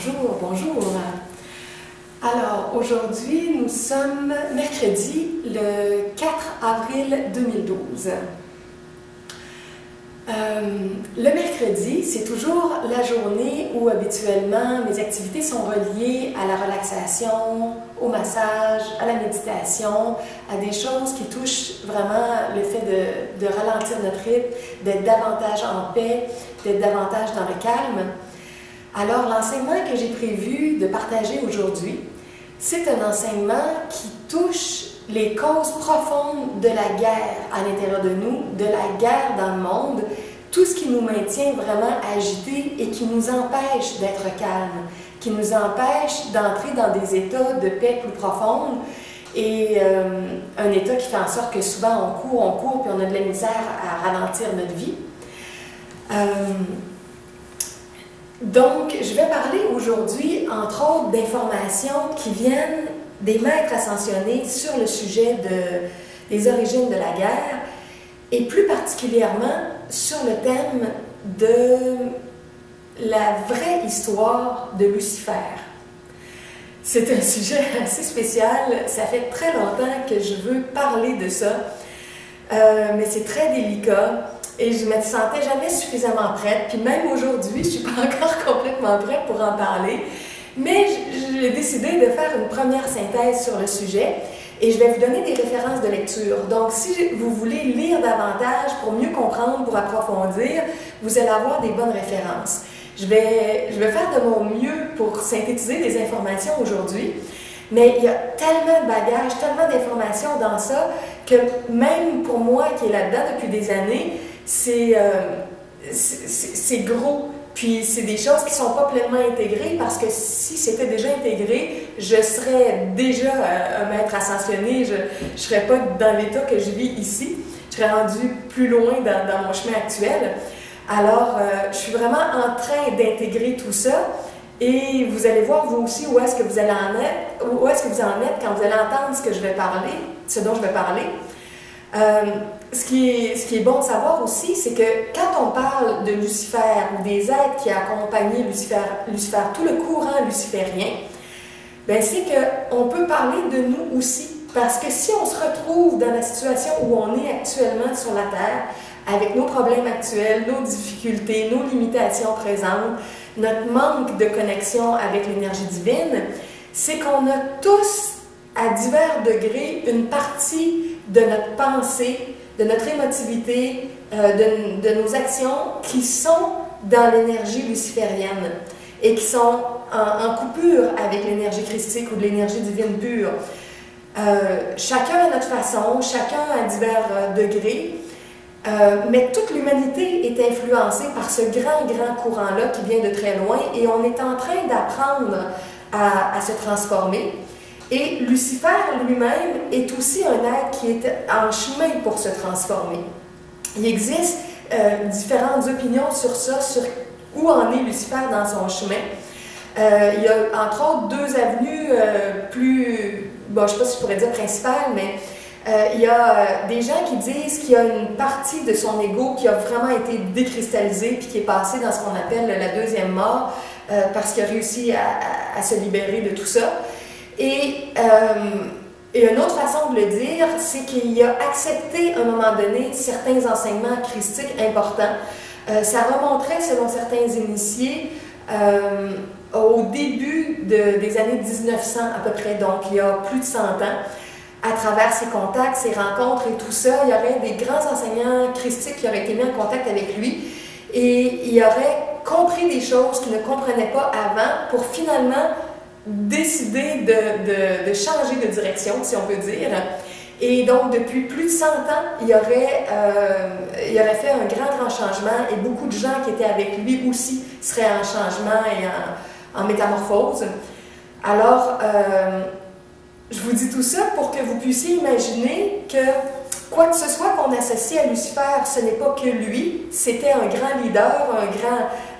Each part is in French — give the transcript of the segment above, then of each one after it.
Bonjour, bonjour. Alors, aujourd'hui, nous sommes mercredi, le 4 avril 2012. Le mercredi, c'est toujours la journée où habituellement mes activités sont reliées à la relaxation, au massage, à la méditation, à des choses qui touchent vraiment le fait de ralentir notre rythme, d'être davantage en paix, d'être davantage dans le calme. Alors, l'enseignement que j'ai prévu de partager aujourd'hui, c'est un enseignement qui touche les causes profondes de la guerre à l'intérieur de nous, de la guerre dans le monde, tout ce qui nous maintient vraiment agités et qui nous empêche d'être calmes, qui nous empêche d'entrer dans des états de paix plus profondes et un état qui fait en sorte que souvent on court, puis on a de la misère à ralentir notre vie. Donc, je vais parler aujourd'hui, entre autres, d'informations qui viennent des maîtres ascensionnés sur le sujet des origines de la guerre et plus particulièrement sur le thème de la vraie histoire de Lucifer. C'est un sujet assez spécial, ça fait très longtemps que je veux parler de ça, mais c'est très délicat. Et je ne me sentais jamais suffisamment prête, puis même aujourd'hui, je ne suis pas encore complètement prête pour en parler, mais j'ai décidé de faire une première synthèse sur le sujet et je vais vous donner des références de lecture. Donc, si vous voulez lire davantage pour mieux comprendre, pour approfondir, vous allez avoir des bonnes références. Je vais faire de mon mieux pour synthétiser des informations aujourd'hui, mais il y a tellement de bagages, tellement d'informations dans ça, que même pour moi qui est là-dedans depuis des années, c'est gros, puis c'est des choses qui ne sont pas pleinement intégrées parce que si c'était déjà intégré, je serais déjà un maître ascensionné, je ne serais pas dans l'état que je vis ici, je serais rendu plus loin dans mon chemin actuel. Alors, je suis vraiment en train d'intégrer tout ça et vous allez voir vous aussi où est-ce que vous allez en être, où est-ce que vous en êtes quand vous allez entendre ce dont je vais parler. Ce qui est bon de savoir aussi, c'est que quand on parle de Lucifer ou des êtres qui accompagnaient Lucifer, tout le courant luciférien, ben c'est qu'on peut parler de nous aussi. Parce que si on se retrouve dans la situation où on est actuellement sur la Terre, avec nos problèmes actuels, nos difficultés, nos limitations présentes, notre manque de connexion avec l'énergie divine, c'est qu'on a tous, à divers degrés, une partie de notre pensée, de notre émotivité, de nos actions qui sont dans l'énergie luciférienne et qui sont en coupure avec l'énergie christique ou de l'énergie divine pure. Chacun à notre façon, chacun à divers degrés, mais toute l'humanité est influencée par ce grand courant-là qui vient de très loin et on est en train d'apprendre à se transformer. Et Lucifer lui-même est aussi un être qui est en chemin pour se transformer. Il existe différentes opinions sur ça, sur où en est Lucifer dans son chemin. Il y a entre autres deux avenues plus, bon, je ne sais pas si je pourrais dire principales, mais il y a des gens qui disent qu'il y a une partie de son ego qui a vraiment été décristallisée puis qui est passée dans ce qu'on appelle la deuxième mort parce qu'il a réussi à se libérer de tout ça. Et une autre façon de le dire, c'est qu'il a accepté à un moment donné certains enseignements christiques importants. Ça remonterait, selon certains initiés, au début des années 1900 à peu près, donc il y a plus de 100 ans. À travers ses contacts, ses rencontres et tout ça, il y aurait des grands enseignants christiques qui auraient été mis en contact avec lui et il aurait compris des choses qu'il ne comprenait pas avant pour finalement décider de changer de direction, si on peut dire. Et donc, depuis plus de 100 ans, il aurait fait un grand changement et beaucoup de gens qui étaient avec lui aussi seraient en changement et en métamorphose. Alors, je vous dis tout ça pour que vous puissiez imaginer que quoi que ce soit qu'on associe à Lucifer, ce n'est pas que lui, c'était un grand leader,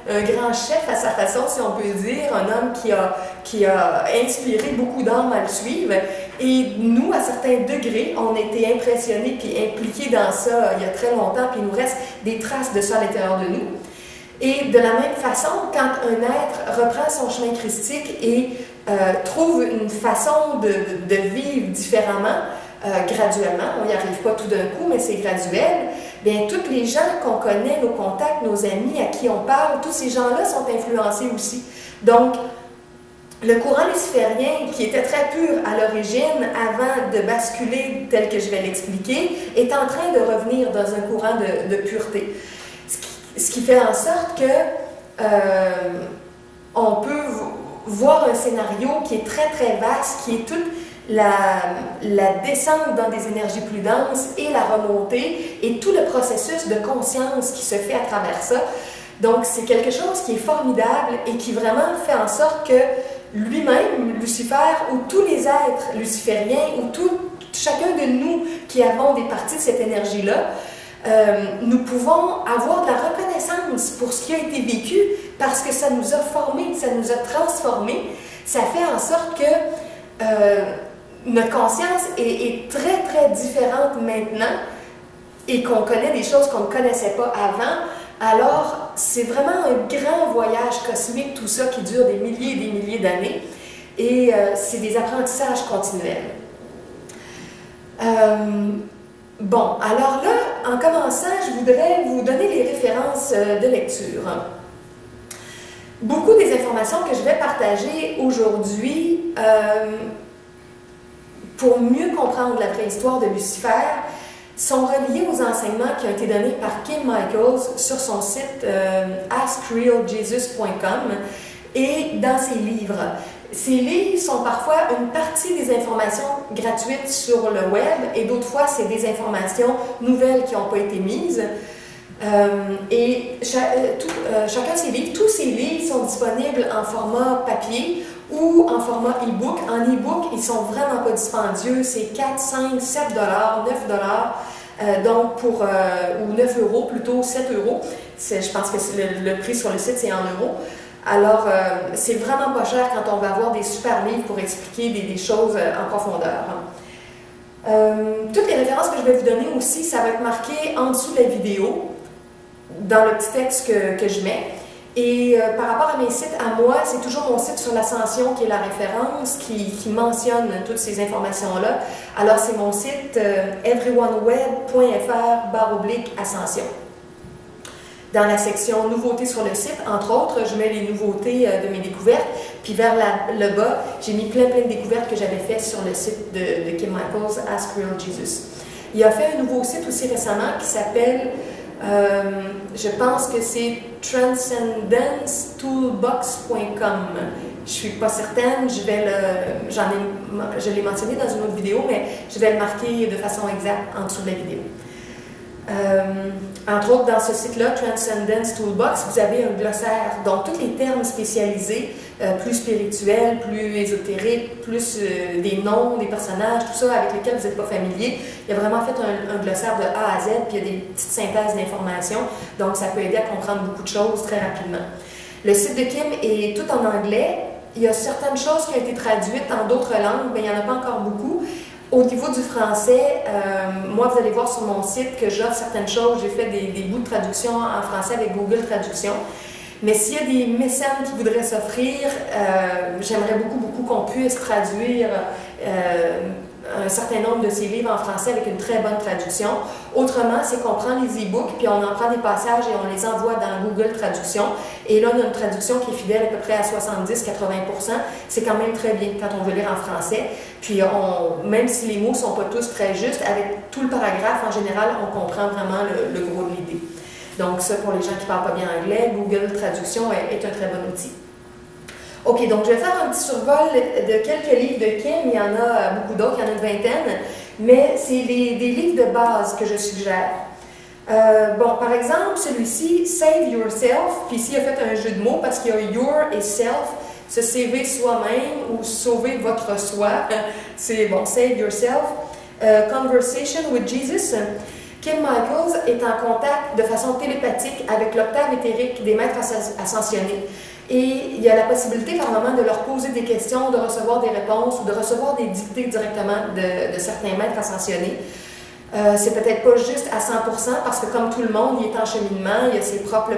un grand chef à sa façon, si on peut dire, un homme qui a inspiré beaucoup d'hommes à le suivre. Et nous, à certains degrés, on a été impressionnés puis impliqués dans ça il y a très longtemps, puis il nous reste des traces de ça à l'intérieur de nous. Et de la même façon, quand un être reprend son chemin christique et trouve une façon de vivre différemment, graduellement, on n'y arrive pas tout d'un coup, mais c'est graduel, bien, tous les gens qu'on connaît, nos contacts, nos amis, à qui on parle, tous ces gens-là sont influencés aussi. Donc, le courant luciférien, qui était très pur à l'origine, avant de basculer tel que je vais l'expliquer, est en train de revenir dans un courant de pureté. Ce qui fait en sorte que on peut voir un scénario qui est très très vaste, qui est toute la descente dans des énergies plus denses et la remontée et tout le processus de conscience qui se fait à travers ça. Donc c'est quelque chose qui est formidable et qui vraiment fait en sorte que lui-même, Lucifer, ou tous les êtres lucifériens, ou chacun de nous qui avons des parties de cette énergie-là, nous pouvons avoir de la reconnaissance pour ce qui a été vécu parce que ça nous a formés, ça nous a transformés. Ça fait en sorte que notre conscience est très, très différente maintenant et qu'on connaît des choses qu'on ne connaissait pas avant. Alors, c'est vraiment un grand voyage cosmique, tout ça, qui dure des milliers d'années. Et c'est des apprentissages continuels. Bon, alors là, en commençant, je voudrais vous donner les références de lecture. Beaucoup des informations que je vais partager aujourd'hui, pour mieux comprendre la vraie histoire de Lucifer, sont reliées aux enseignements qui ont été donnés par Kim Michaels sur son site askrealjesus.com et dans ses livres. Ces livres sont parfois une partie des informations gratuites sur le web et d'autres fois, c'est des informations nouvelles qui n'ont pas été mises. Chacun de ces livres, tous ces livres sont disponibles en format papier ou en format e-book. En e-book, ils ne sont vraiment pas dispendieux. C'est 4, 5, 7 $, 9 $. Donc ou 9 € plutôt, 7 €. Je pense que le prix sur le site, c'est en euros. Alors, c'est vraiment pas cher quand on va avoir des super livres pour expliquer des choses en profondeur. Toutes les références que je vais vous donner aussi, ça va être marqué en dessous de la vidéo, dans le petit texte que je mets. Et par rapport à mes sites à moi, c'est toujours mon site sur l'ascension qui est la référence, qui mentionne toutes ces informations-là. Alors, c'est mon site everyoneWeb.fr/ascension. Dans la section nouveautés sur le site, entre autres, je mets les nouveautés de mes découvertes. Puis vers le bas, j'ai mis plein de découvertes que j'avais faites sur le site de Kim Michaels, Ask Real Jesus. Il a fait un nouveau site aussi récemment qui s'appelle, je pense que c'est transcendencetoolbox.com. Je ne suis pas certaine, je l'ai mentionné dans une autre vidéo, mais je vais le marquer de façon exacte en dessous de la vidéo. Entre autres, dans ce site-là, Transcendence Toolbox, vous avez un glossaire, donc tous les termes spécialisés, plus spirituels, plus ésotériques, plus des noms, des personnages, tout ça avec lesquels vous n'êtes pas familier. Il a vraiment fait un glossaire de A à Z, puis il y a des petites synthèses d'informations, donc ça peut aider à comprendre beaucoup de choses très rapidement. Le site de Kim est tout en anglais. Il y a certaines choses qui ont été traduites en d'autres langues, mais il n'y en a pas encore beaucoup. Au niveau du français, moi, vous allez voir sur mon site que j'offre certaines choses. J'ai fait des bouts de traduction en français avec Google Traduction. Mais s'il y a des mécènes qui voudraient s'offrir, j'aimerais beaucoup qu'on puisse traduire un certain nombre de ces livres en français avec une très bonne traduction. Autrement, c'est qu'on prend les e-books, puis on en prend des passages et on les envoie dans Google Traduction. Et là, on a une traduction qui est fidèle à peu près à 70-80%. C'est quand même très bien quand on veut lire en français. Puis, même si les mots ne sont pas tous très justes, avec tout le paragraphe, en général, on comprend vraiment le gros de l'idée. Donc, ça, pour les gens qui ne parlent pas bien anglais, Google Traduction est un très bon outil. OK, donc je vais faire un petit survol de quelques livres de Kim. Il y en a beaucoup d'autres, il y en a une vingtaine, mais c'est des livres de base que je suggère. Bon, par exemple, celui-ci, Save Yourself, puis ici il a fait un jeu de mots parce qu'il y a Your et Self, se sauver soi-même ou sauver votre soi. C'est bon, Save Yourself. Conversation with Jesus. Kim Michaels est en contact de façon télépathique avec l'octave éthérique des maîtres ascensionnés. Et il y a la possibilité par moment de leur poser des questions, de recevoir des réponses ou de recevoir des dictées directement de certains maîtres ascensionnés. C'est peut-être pas juste à 100% parce que comme tout le monde, il est en cheminement, il a ses propres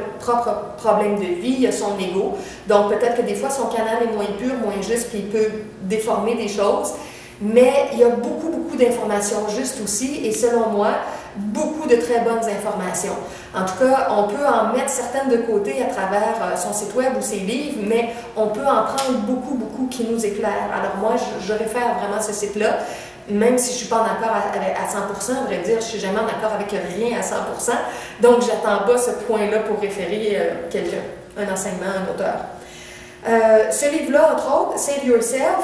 problèmes de vie, il a son ego. Donc peut-être que des fois son canal est moins pur, moins juste, puis il peut déformer des choses. Mais il y a beaucoup d'informations justes aussi et selon moi, beaucoup de très bonnes informations. En tout cas, on peut en mettre certaines de côté à travers son site web ou ses livres, mais on peut en prendre beaucoup qui nous éclairent. Alors moi, je réfère vraiment à ce site-là. Même si je ne suis pas en accord à 100%, à vrai dire, je ne suis jamais en accord avec rien à 100%. Donc, je n'attends pas ce point-là pour référer quelqu'un, un enseignement, un auteur. Ce livre-là, entre autres, Save Yourself,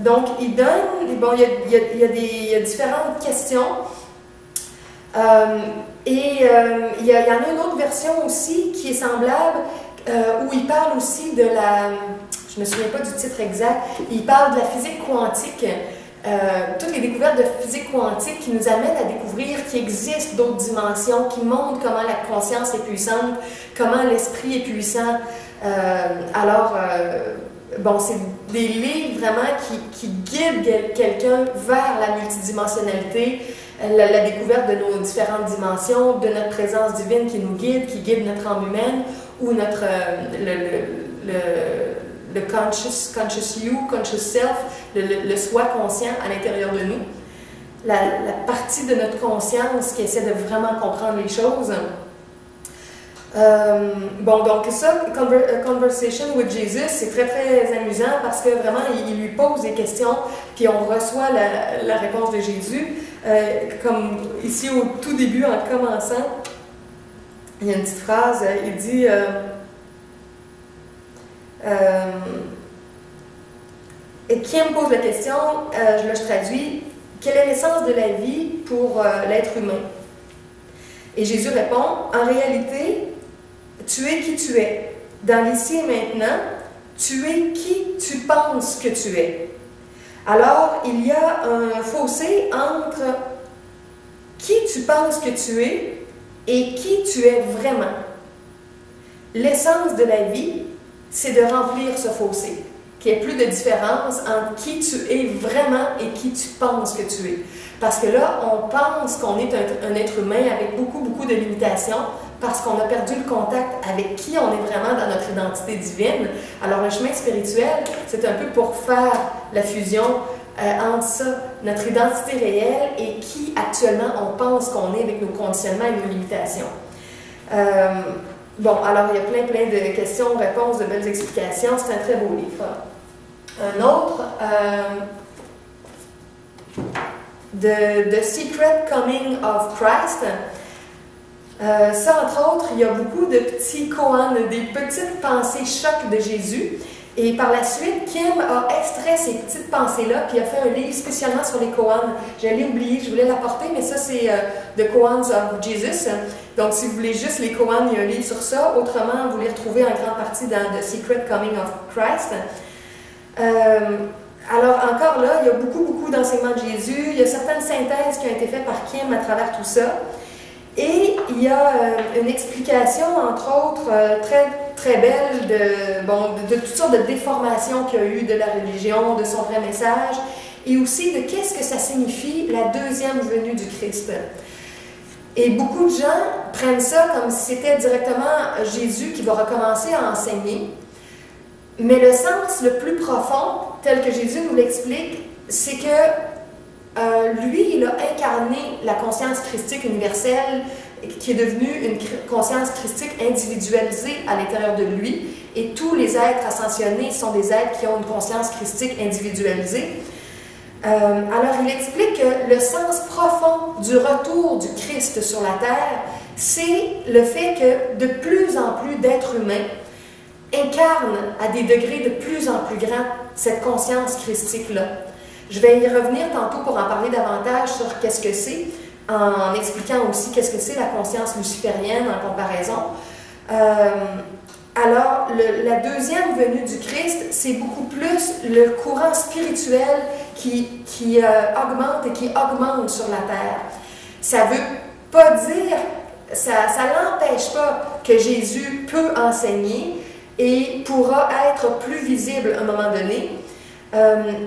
donc, il donne, bon, il y a différentes questions. Il y en a une autre version aussi qui est semblable, où il parle aussi de la... Je ne me souviens pas du titre exact. Il parle de la physique quantique. Toutes les découvertes de physique quantique qui nous amènent à découvrir qu'il existe d'autres dimensions, qui montrent comment la conscience est puissante, comment l'esprit est puissant. Bon, c'est des livres vraiment qui guident quelqu'un vers la multidimensionnalité, la découverte de nos différentes dimensions, de notre présence divine qui nous guide, qui guide notre âme humaine, ou notre le conscious you, conscious self, le soi conscient à l'intérieur de nous, la partie de notre conscience qui essaie de vraiment comprendre les choses. Bon, donc ça, Conversation with Jesus, c'est très amusant parce que vraiment, il lui pose des questions, puis on reçoit la réponse de Jésus. Comme ici au tout début, en commençant, il y a une petite phrase, il dit... et qui me pose la question, je traduis, quelle est l'essence de la vie pour l'être humain? Et Jésus répond, en réalité, tu es qui tu es. Dans l'ici et maintenant, tu es qui tu penses que tu es. Alors, il y a un fossé entre qui tu penses que tu es et qui tu es vraiment. L'essence de la vie, c'est de remplir ce fossé, qu'il n'y ait plus de différence entre qui tu es vraiment et qui tu penses que tu es. Parce que là, on pense qu'on est un être humain avec beaucoup de limitations parce qu'on a perdu le contact avec qui on est vraiment dans notre identité divine. Alors le chemin spirituel, c'est un peu pour faire la fusion entre ça, notre identité réelle et qui actuellement on pense qu'on est avec nos conditionnements et nos limitations. Bon, alors il y a plein de questions, réponses, de belles explications. C'est un très beau livre. Un autre, The Secret Coming of Christ. Ça, entre autres, il y a beaucoup de petits koans, des petites pensées chocs de Jésus. Et par la suite, Kim a extrait ces petites pensées-là, puis a fait un livre spécialement sur les koans. Je l'ai oublié, je voulais l'apporter, mais ça, c'est The Koans of Jesus. Donc, si vous voulez juste les koans, il y a un livre sur ça. Autrement, vous les retrouvez en grande partie dans The Secret Coming of Christ. Alors, encore là, il y a beaucoup d'enseignements de Jésus. Il y a certaines synthèses qui ont été faites par Kim à travers tout ça. Et il y a une explication, entre autres, très belle de toutes sortes de déformations qu'il y a eu de la religion, de son vrai message, et aussi de qu'est-ce que ça signifie la deuxième venue du Christ. Et beaucoup de gens prennent ça comme si c'était directement Jésus qui va recommencer à enseigner. Mais le sens le plus profond, tel que Jésus nous l'explique, c'est que lui, il a incarné la conscience christique universelle qui est devenue une conscience christique individualisée à l'intérieur de lui. Et tous les êtres ascensionnés sont des êtres qui ont une conscience christique individualisée. Alors, il explique que le sens profond du retour du Christ sur la terre, c'est le fait que de plus en plus d'êtres humains incarnent à des degrés de plus en plus grands cette conscience christique-là. Je vais y revenir tantôt pour en parler davantage sur qu'est-ce que c'est, en expliquant aussi qu'est-ce que c'est la conscience luciférienne en comparaison. Alors, la deuxième venue du Christ, c'est beaucoup plus le courant spirituel qui augmente et qui augmente sur la terre. Ça ne veut pas dire, ça n'empêche pas que Jésus peut enseigner et pourra être plus visible à un moment donné,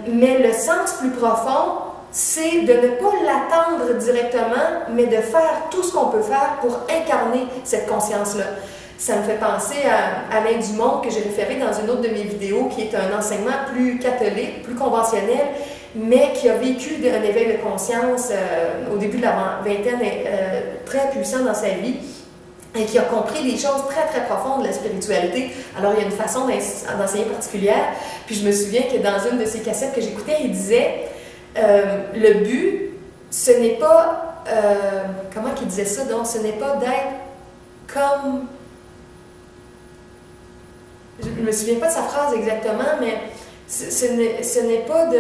mais le sens plus profond, c'est de ne pas l'attendre directement, mais de faire tout ce qu'on peut faire pour incarner cette conscience-là. Ça me fait penser à Alain Dumont, que j'ai référé dans une autre de mes vidéos, qui est un enseignement plus catholique, plus conventionnel, mais qui a vécu un éveil de conscience au début de la vingtaine très puissant dans sa vie, et qui a compris des choses très, très profondes de la spiritualité. Alors, il y a une façon d'enseigner particulière. Puis, je me souviens que dans une de ses cassettes que j'écoutais, il disait le but, ce n'est pas... comment qu'il disait ça? Donc, ce n'est pas d'être comme... Je ne me souviens pas de sa phrase exactement, mais ce n'est pas de...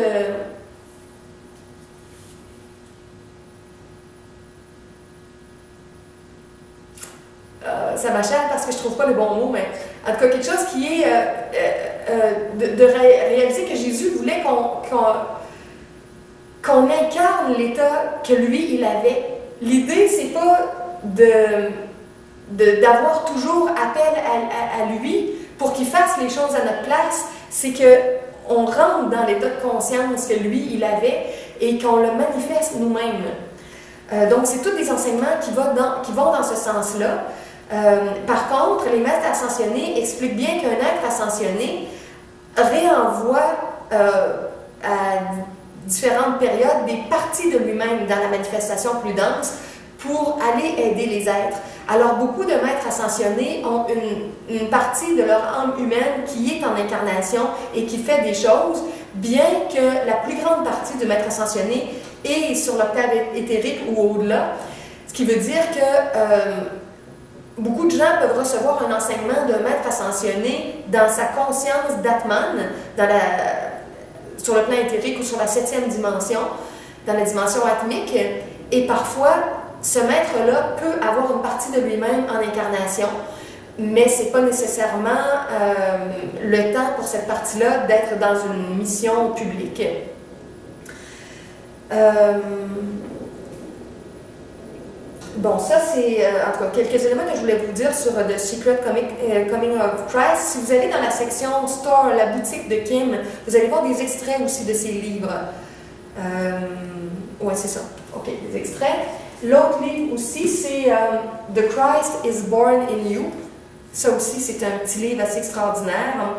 ça m'achète parce que je ne trouve pas le bon mot, mais en tout cas, quelque chose qui est de réaliser que Jésus voulait qu'on incarne l'état que lui, il avait. L'idée, c'est pas d'avoir toujours appel à lui pour qu'il fasse les choses à notre place, c'est qu'on rentre dans l'état de conscience que lui, il avait et qu'on le manifeste nous-mêmes. Donc, c'est tous des enseignements qui vont dans ce sens-là. Par contre, les maîtres ascensionnés expliquent bien qu'un être ascensionné réenvoie à différentes périodes des parties de lui-même dans la manifestation plus dense pour aller aider les êtres. Alors, beaucoup de maîtres ascensionnés ont une partie de leur âme humaine qui est en incarnation et qui fait des choses, bien que la plus grande partie du maître ascensionné est sur l'octave éthérique ou au-delà, ce qui veut dire que beaucoup de gens peuvent recevoir un enseignement d'un maître ascensionné dans sa conscience d'Atman, sur le plan éthérique ou sur la 7e dimension, dans la dimension atmique, et parfois, ce maître-là peut avoir une partie de lui-même en incarnation, mais ce n'est pas nécessairement le temps pour cette partie-là d'être dans une mission publique. Bon, ça c'est en tout cas quelques éléments que je voulais vous dire sur The Secret Coming of Christ. Si vous allez dans la section Store, la boutique de Kim, vous allez voir des extraits aussi de ses livres. Ouais, c'est ça. OK, des extraits. L'autre livre aussi, c'est The Christ is Born in You. Ça aussi, c'est un petit livre assez extraordinaire.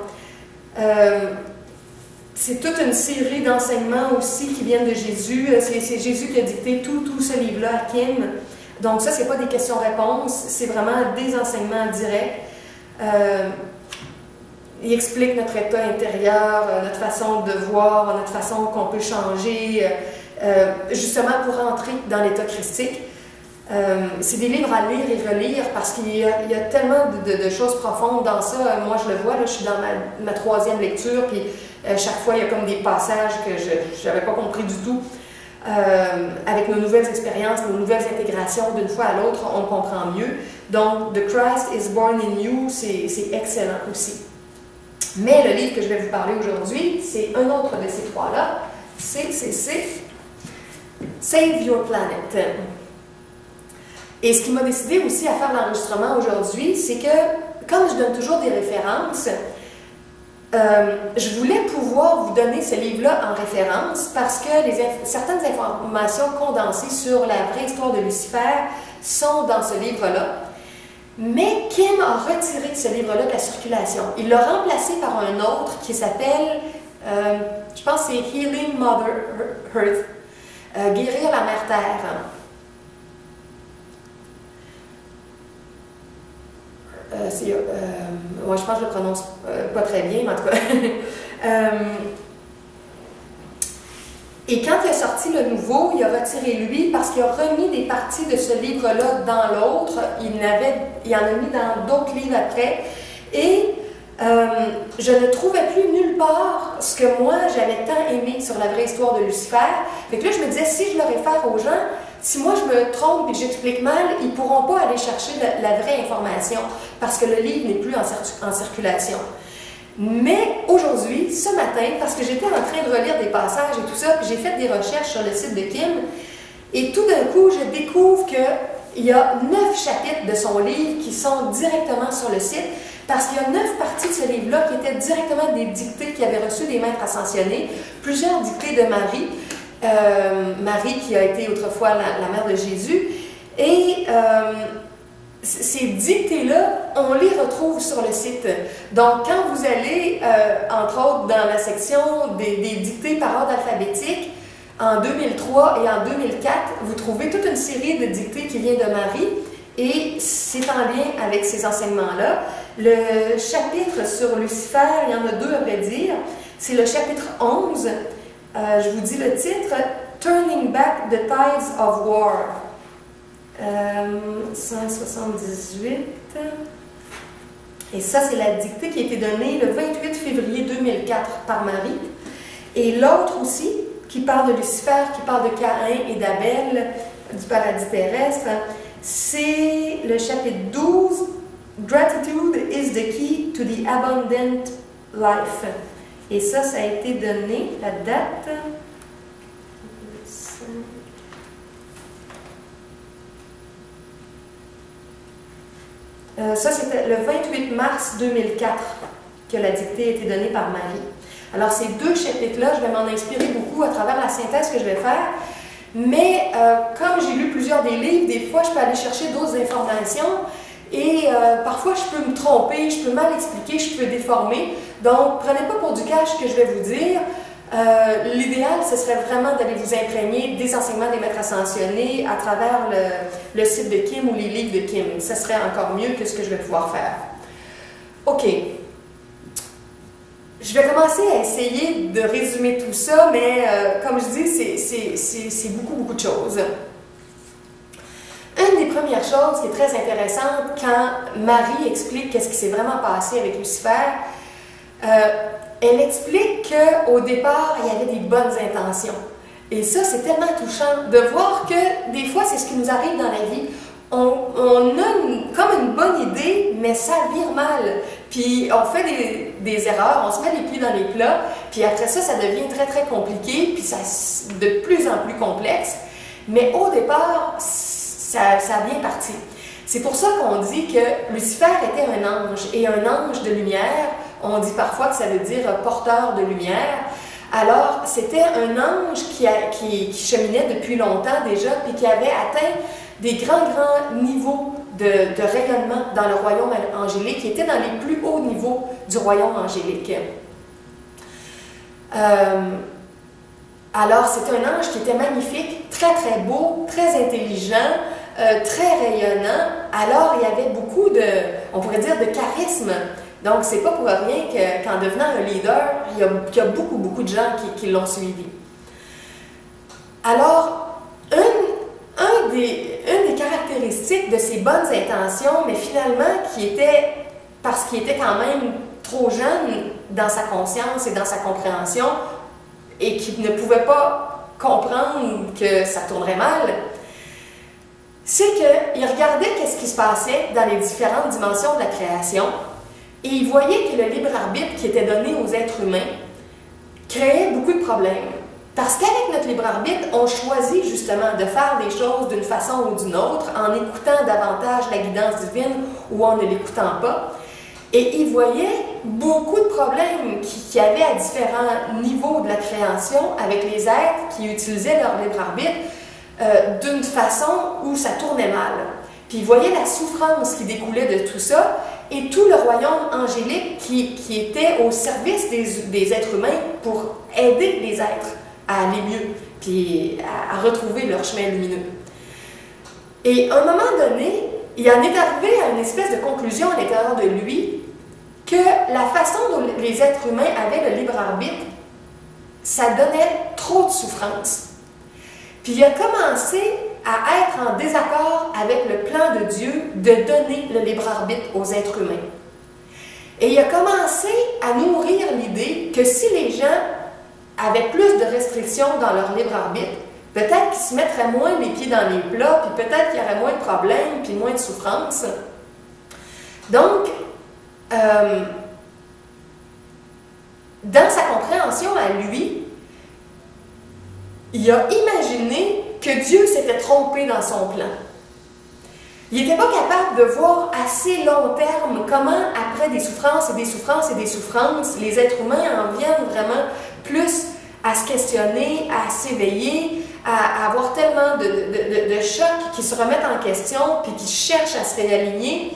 C'est toute une série d'enseignements aussi qui viennent de Jésus. C'est Jésus qui a dicté tout ce livre-là à Kim. Donc ça, c'est pas des questions-réponses, c'est vraiment des enseignements directs. Il explique notre état intérieur, notre façon de voir, notre façon qu'on peut changer, justement pour entrer dans l'état christique. C'est des livres à lire et relire parce qu'il y a tellement de choses profondes dans ça. Moi, je le vois, là, je suis dans ma 3e lecture, puis chaque fois, il y a comme des passages que je n'avais pas compris du tout. Avec nos nouvelles expériences, nos nouvelles intégrations d'une fois à l'autre, on comprend mieux. Donc, The Christ is Born in You, c'est excellent aussi. Mais le livre que je vais vous parler aujourd'hui, c'est un autre de ces trois-là. C'est Save Your Planet. Et ce qui m'a décidé aussi à faire l'enregistrement aujourd'hui, c'est que, comme je donne toujours des références, je voulais pouvoir vous donner ce livre-là en référence parce que certaines informations condensées sur la vraie histoire de Lucifer sont dans ce livre-là. Mais Kim a retiré ce livre-là de la circulation. Il l'a remplacé par un autre qui s'appelle, je pense que c'est Healing Mother Earth, Guérir la Mère Terre. Moi, je pense que je le prononce pas très bien, mais en tout cas. Et quand il a sorti le nouveau, il a retiré lui parce qu'il a remis des parties de ce livre-là dans l'autre. Il en a mis dans d'autres livres après. Et je ne trouvais plus nulle part ce que moi, j'avais tant aimé sur la vraie histoire de Lucifer. Fait que là, je me disais, si je le réfère aux gens, si moi je me trompe et que j'explique mal, ils ne pourront pas aller chercher la vraie information parce que le livre n'est plus en circulation. Mais aujourd'hui, ce matin, parce que j'étais en train de relire des passages et tout ça, j'ai fait des recherches sur le site de Kim, et tout d'un coup, je découvre qu'il y a 9 chapitres de son livre qui sont directement sur le site, parce qu'il y a 9 parties de ce livre-là qui étaient directement des dictées qu'il avait reçues des maîtres ascensionnés, plusieurs dictées de Marie. Marie qui a été autrefois la mère de Jésus. Et ces dictées-là, on les retrouve sur le site. Donc, quand vous allez, entre autres, dans la section des dictées par ordre alphabétique, en 2003 et en 2004, vous trouvez toute une série de dictées qui vient de Marie, et c'est en lien avec ces enseignements-là. Le chapitre sur Lucifer, il y en a deux à vrai dire, c'est le chapitre 11. Je vous dis le titre, « Turning Back the Tides of War ». 178. Et ça, c'est la dictée qui a été donnée le 28 février 2004 par Marie. Et l'autre aussi, qui parle de Lucifer, qui parle de Caïn et d'Abel, du paradis terrestre, c'est le chapitre 12, Gratitude is the key to the abundant life. Et ça a été donné, la date. Ça, c'était le 28 mars 2004 que la dictée a été donnée par Marie. Alors, ces deux chapitres-là, je vais m'en inspirer beaucoup à travers la synthèse que je vais faire. Mais comme j'ai lu plusieurs des livres, des fois, je peux aller chercher d'autres informations et parfois, je peux me tromper, je peux mal expliquer, je peux déformer. Donc, prenez pas pour du cash ce que je vais vous dire. L'idéal, ce serait vraiment d'aller vous imprégner des enseignements des maîtres ascensionnés à travers le site de Kim ou les livres de Kim. Ce serait encore mieux que ce que je vais pouvoir faire. OK. Je vais commencer à essayer de résumer tout ça, mais comme je dis, c'est beaucoup, beaucoup de choses. Une des premières choses qui est très intéressante, quand Marie explique qu'est-ce qui s'est vraiment passé avec Lucifer, elle explique qu'au départ, il y avait des bonnes intentions. Et ça, c'est tellement touchant de voir que des fois, c'est ce qui nous arrive dans la vie. On a comme une bonne idée, mais ça vire mal. Puis on fait des erreurs, on se met les pieds dans les plats, puis après ça, ça devient très, très compliqué, puis ça de plus en plus complexe. Mais au départ, ça a bien parti. C'est pour ça qu'on dit que Lucifer était un ange, et un ange de lumière, on dit parfois que ça veut dire porteur de lumière. Alors, c'était un ange qui cheminait depuis longtemps déjà, puis qui avait atteint des grands niveaux de rayonnement dans le royaume angélique, qui était dans les plus hauts niveaux du royaume angélique. Alors, c'était un ange qui était magnifique, très très beau, très intelligent, très rayonnant. Alors, il y avait beaucoup de, on pourrait dire, de charisme. Donc, c'est pas pour rien qu'en devenant un leader, il y a beaucoup, beaucoup de gens qui l'ont suivi. Alors, une des caractéristiques de ses bonnes intentions, mais finalement qui était, parce qu'il était quand même trop jeune dans sa conscience et dans sa compréhension, et qui ne pouvait pas comprendre que ça tournerait mal, c'est qu'il regardait qu'est-ce qui se passait dans les différentes dimensions de la création, et il voyait que le libre arbitre qui était donné aux êtres humains créait beaucoup de problèmes. Parce qu'avec notre libre arbitre, on choisit justement de faire des choses d'une façon ou d'une autre, en écoutant davantage la guidance divine ou en ne l'écoutant pas. Et il voyait beaucoup de problèmes qu'il y avait à différents niveaux de la création avec les êtres qui utilisaient leur libre arbitre d'une façon où ça tournait mal. Puis il voyait la souffrance qui découlait de tout ça et tout le royaume angélique qui était au service des êtres humains pour aider les êtres à aller mieux, puis à retrouver leur chemin lumineux. Et à un moment donné, il en est arrivé à une espèce de conclusion à l'intérieur de lui que la façon dont les êtres humains avaient le libre arbitre, ça donnait trop de souffrance. Puis il a commencé à être en désaccord avec le plan de Dieu de donner le libre arbitre aux êtres humains. Et il a commencé à nourrir l'idée que si les gens avaient plus de restrictions dans leur libre arbitre, peut-être qu'ils se mettraient moins les pieds dans les plats, puis peut-être qu'il y aurait moins de problèmes, puis moins de souffrances. Donc, dans sa compréhension à lui, il a imaginé que Dieu s'était trompé dans son plan. Il n'était pas capable de voir assez long terme comment, après des souffrances et des souffrances et des souffrances, les êtres humains en viennent vraiment plus à se questionner, à s'éveiller, à avoir tellement de chocs qui se remettent en question puis qui cherchent à se réaligner.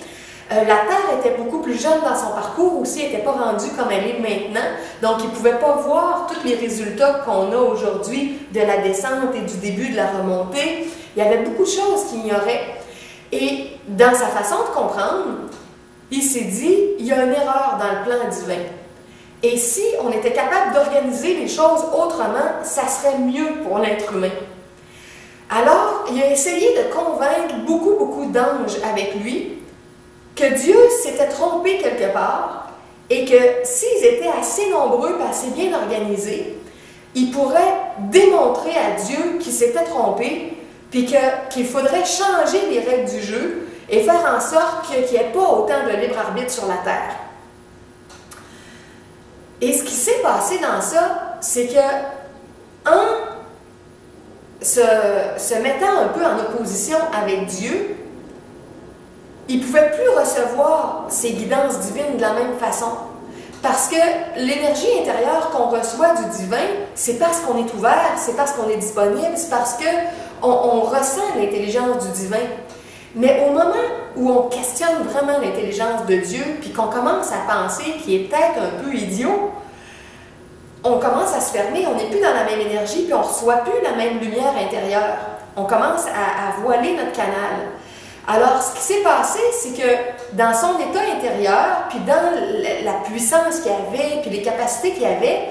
La Terre était beaucoup plus jeune dans son parcours aussi, elle n'était pas rendue comme elle est maintenant. Donc, il ne pouvait pas voir tous les résultats qu'on a aujourd'hui de la descente et du début de la remontée. Il y avait beaucoup de choses qu'il ignorait. Et dans sa façon de comprendre, il s'est dit, il y a une erreur dans le plan divin. Et si on était capable d'organiser les choses autrement, ça serait mieux pour l'être humain. Alors, il a essayé de convaincre beaucoup d'anges avec lui que Dieu s'était trompé quelque part et que s'ils étaient assez nombreux et assez bien organisés, ils pourraient démontrer à Dieu qu'il s'était trompé puis qu'il faudrait changer les règles du jeu et faire en sorte qu'il n'y ait pas autant de libre arbitre sur la Terre. Et ce qui s'est passé dans ça, c'est que en se mettant un peu en opposition avec Dieu, il ne pouvait plus recevoir ses guidances divines de la même façon. Parce que l'énergie intérieure qu'on reçoit du divin, c'est parce qu'on est ouvert, c'est parce qu'on est disponible, c'est parce qu'on ressent l'intelligence du divin. Mais au moment où on questionne vraiment l'intelligence de Dieu, puis qu'on commence à penser qu'il est peut-être un peu idiot, on commence à se fermer, on n'est plus dans la même énergie, puis on ne reçoit plus la même lumière intérieure. On commence à voiler notre canal. Alors, ce qui s'est passé, c'est que dans son état intérieur, puis dans la puissance qu'il avait, puis les capacités qu'il avait,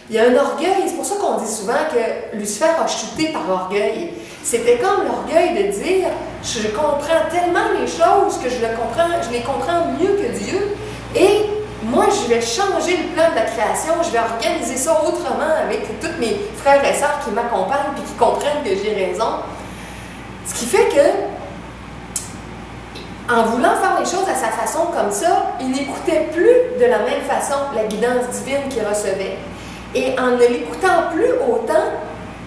il y a un orgueil. C'est pour ça qu'on dit souvent que Lucifer a chuté par orgueil. C'était comme l'orgueil de dire « Je comprends tellement les choses que je les comprends mieux que Dieu, et moi, je vais changer le plan de la création, je vais organiser ça autrement avec tous mes frères et sœurs qui m'accompagnent et qui comprennent que j'ai raison. » Ce qui fait que en voulant faire les choses à sa façon comme ça, il n'écoutait plus de la même façon la guidance divine qu'il recevait. Et en ne l'écoutant plus autant,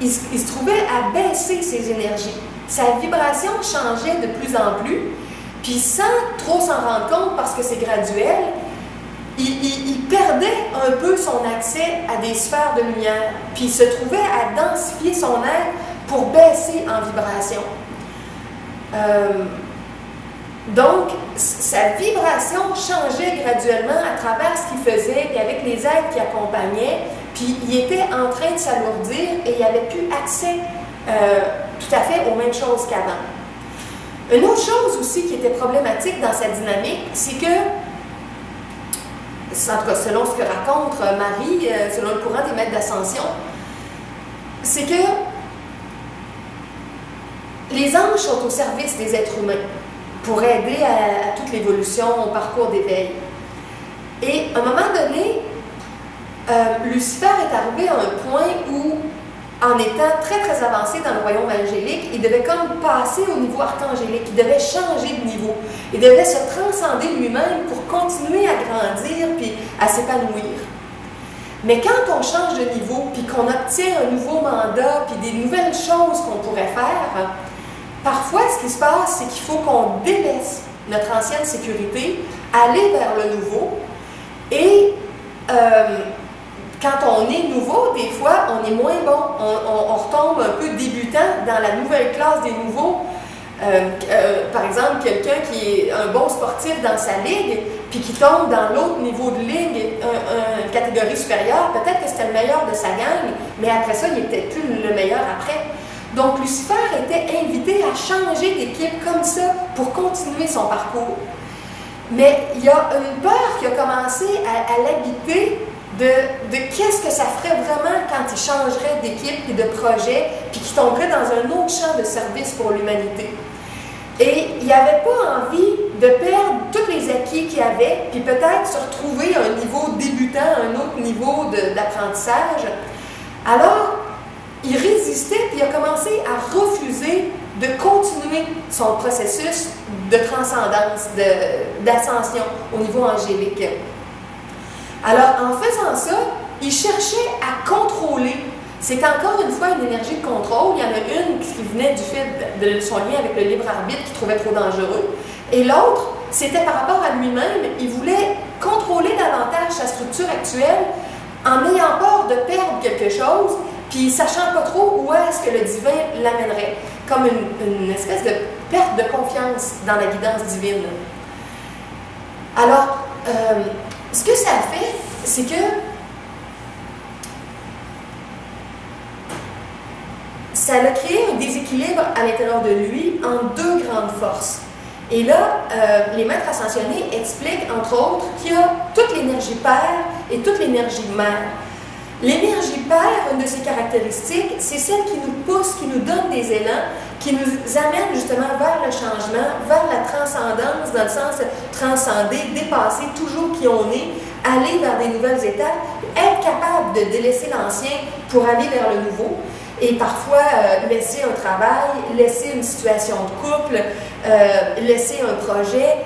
il se trouvait à baisser ses énergies. Sa vibration changeait de plus en plus, puis sans trop s'en rendre compte parce que c'est graduel, il perdait un peu son accès à des sphères de lumière, puis il se trouvait à densifier son être pour baisser en vibration. Donc, sa vibration changeait graduellement à travers ce qu'il faisait, puis avec les aides qui accompagnaient, puis il était en train de s'alourdir et il n'avait plus accès tout à fait aux mêmes choses qu'avant. Une autre chose aussi qui était problématique dans sa dynamique, c'est que, en tout cas selon ce que raconte Marie, selon le courant des maîtres d'ascension, c'est que les anges sont au service des êtres humains pour aider à toute l'évolution, au parcours d'éveil. Et à un moment donné, Lucifer est arrivé à un point où, en étant très avancé dans le royaume angélique, il devait comme passer au niveau archangélique, il devait changer de niveau, il devait se transcender lui-même pour continuer à grandir puis à s'épanouir. Mais quand on change de niveau puis qu'on obtient un nouveau mandat puis des nouvelles choses qu'on pourrait faire, parfois, ce qui se passe, c'est qu'il faut qu'on délaisse notre ancienne sécurité, aller vers le nouveau. Et quand on est nouveau, des fois, on est moins bon. On retombe un peu débutant dans la nouvelle classe des nouveaux. Par exemple, quelqu'un qui est un bon sportif dans sa ligue, puis qui tombe dans l'autre niveau de ligue, une catégorie supérieure, peut-être que c'était le meilleur de sa gang, mais après ça, il n'était plus le meilleur après. Donc, Lucifer était invité à changer d'équipe comme ça pour continuer son parcours. Mais il y a une peur qui a commencé à l'habiter de qu'est-ce que ça ferait vraiment quand il changerait d'équipe et de projet, puis qu'il tomberait dans un autre champ de service pour l'humanité. Et il n'avait pas envie de perdre tous les acquis qu'il avait, puis peut-être se retrouver à un niveau débutant, à un autre niveau d'apprentissage. Alors, il résistait, puis il a commencé à refuser de continuer son processus de transcendance, d'ascension au niveau angélique. Alors, en faisant ça, il cherchait à contrôler. C'est encore une fois une énergie de contrôle. Il y en a une qui venait du fait de son lien avec le libre arbitre qu'il trouvait trop dangereux. Et l'autre, c'était par rapport à lui-même. Il voulait contrôler davantage sa structure actuelle en ayant peur de perdre quelque chose, puis sachant pas trop où est-ce que le divin l'amènerait, comme une espèce de perte de confiance dans la guidance divine. Alors, ce que ça a fait, c'est que ça a créé un déséquilibre à l'intérieur de lui en deux grandes forces. Et là, les maîtres ascensionnés expliquent, entre autres, qu'il y a toute l'énergie père et toute l'énergie mère. L'énergie père, une de ses caractéristiques, c'est celle qui nous pousse, qui nous donne des élans, qui nous amène justement vers le changement, vers la transcendance, dans le sens de transcender, dépasser toujours qui on est, aller vers des nouvelles étapes, être capable de délaisser l'ancien pour aller vers le nouveau. Et parfois, laisser un travail, laisser une situation de couple, laisser un projet,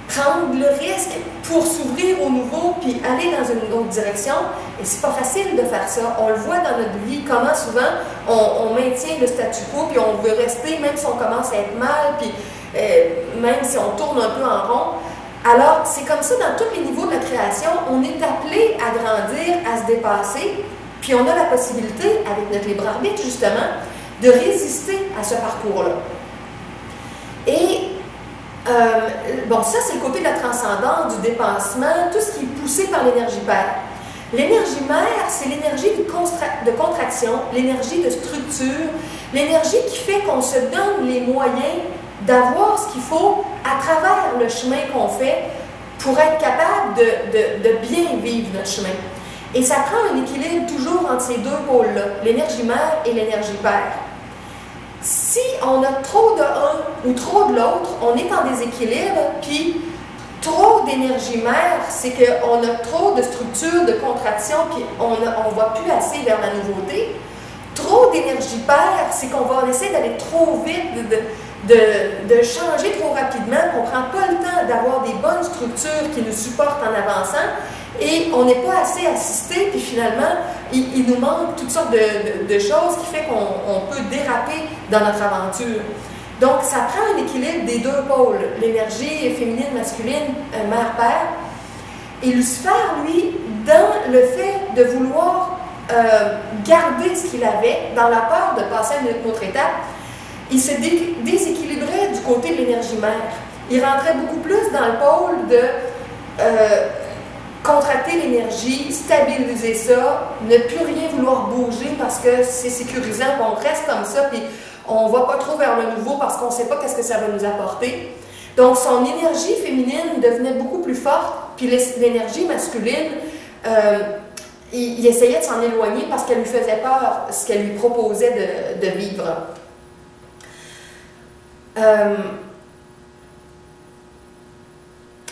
prendre le risque pour s'ouvrir au nouveau puis aller dans une autre direction. Et c'est pas facile de faire ça. On le voit dans notre vie, comment souvent on maintient le statu quo puis on veut rester, même si on commence à être mal, puis même si on tourne un peu en rond. Alors, c'est comme ça dans tous les niveaux de la création. On est appelé à grandir, à se dépasser. Puis on a la possibilité, avec notre libre arbitre justement, de résister à ce parcours-là. Et bon, ça c'est le côté de la transcendance, du dépassement, tout ce qui est poussé par l'énergie père. L'énergie mère, c'est l'énergie de contraction, l'énergie de structure, l'énergie qui fait qu'on se donne les moyens d'avoir ce qu'il faut à travers le chemin qu'on fait pour être capable de bien vivre notre chemin. Et ça prend un équilibre toujours entre ces deux pôles-là, l'énergie mère et l'énergie père. Si on a trop de un ou trop de l'autre, on est en déséquilibre, puis trop d'énergie mère, c'est qu'on a trop de structure, de contraction, puis on ne va plus assez vers la nouveauté. Trop d'énergie père, c'est qu'on va essayer d'aller trop vite, de changer trop rapidement, qu'on ne prend pas le temps d'avoir des bonnes structures qui nous supportent en avançant, et on n'est pas assez assisté, puis finalement, il nous manque toutes sortes de choses qui fait qu'on peut déraper dans notre aventure. Donc, ça prend un équilibre des deux pôles, l'énergie féminine, masculine, mère-père. Et Lucifer, lui, dans le fait de vouloir garder ce qu'il avait, dans la peur de passer à une autre étape, il se déséquilibrait du côté de l'énergie mère. Il rentrait beaucoup plus dans le pôle de contracter l'énergie, stabiliser ça, ne plus rien vouloir bouger parce que c'est sécurisant, on reste comme ça, puis on ne va pas trop vers le nouveau parce qu'on ne sait pas qu'est-ce que ça va nous apporter. Donc son énergie féminine devenait beaucoup plus forte, puis l'énergie masculine, il essayait de s'en éloigner parce qu'elle lui faisait peur, ce qu'elle lui proposait de vivre.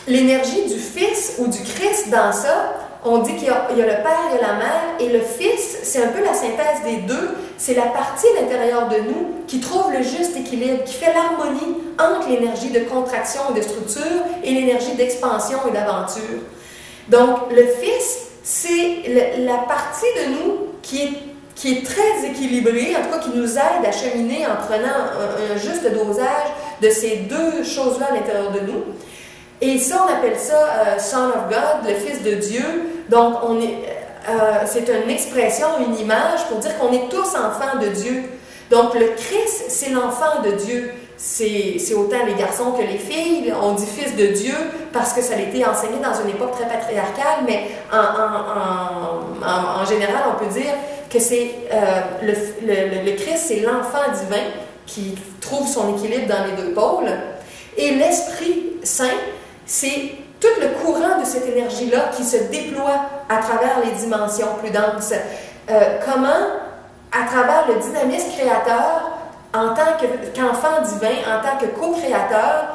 L'énergie du Fils ou du Christ dans ça, on dit qu'il y a le Père et la Mère, et le Fils, c'est un peu la synthèse des deux, c'est la partie à l'intérieur de nous qui trouve le juste équilibre, qui fait l'harmonie entre l'énergie de contraction et de structure et l'énergie d'expansion et d'aventure. Donc, le Fils, c'est la partie de nous qui est très équilibrée, en tout cas qui nous aide à cheminer en prenant un juste dosage de ces deux choses-là à l'intérieur de nous. Et ça, on appelle ça Son of God, le Fils de Dieu. Donc, c'est une expression, une image pour dire qu'on est tous enfants de Dieu. Donc, le Christ, c'est l'enfant de Dieu. C'est autant les garçons que les filles. On dit Fils de Dieu parce que ça a été enseigné dans une époque très patriarcale, mais en général, on peut dire que c'est le Christ, c'est l'enfant divin qui trouve son équilibre dans les deux pôles. Et l'Esprit Saint, c'est tout le courant de cette énergie-là qui se déploie à travers les dimensions plus denses. Comment, à travers le dynamisme créateur, en tant qu'enfant divin, en tant que co-créateur,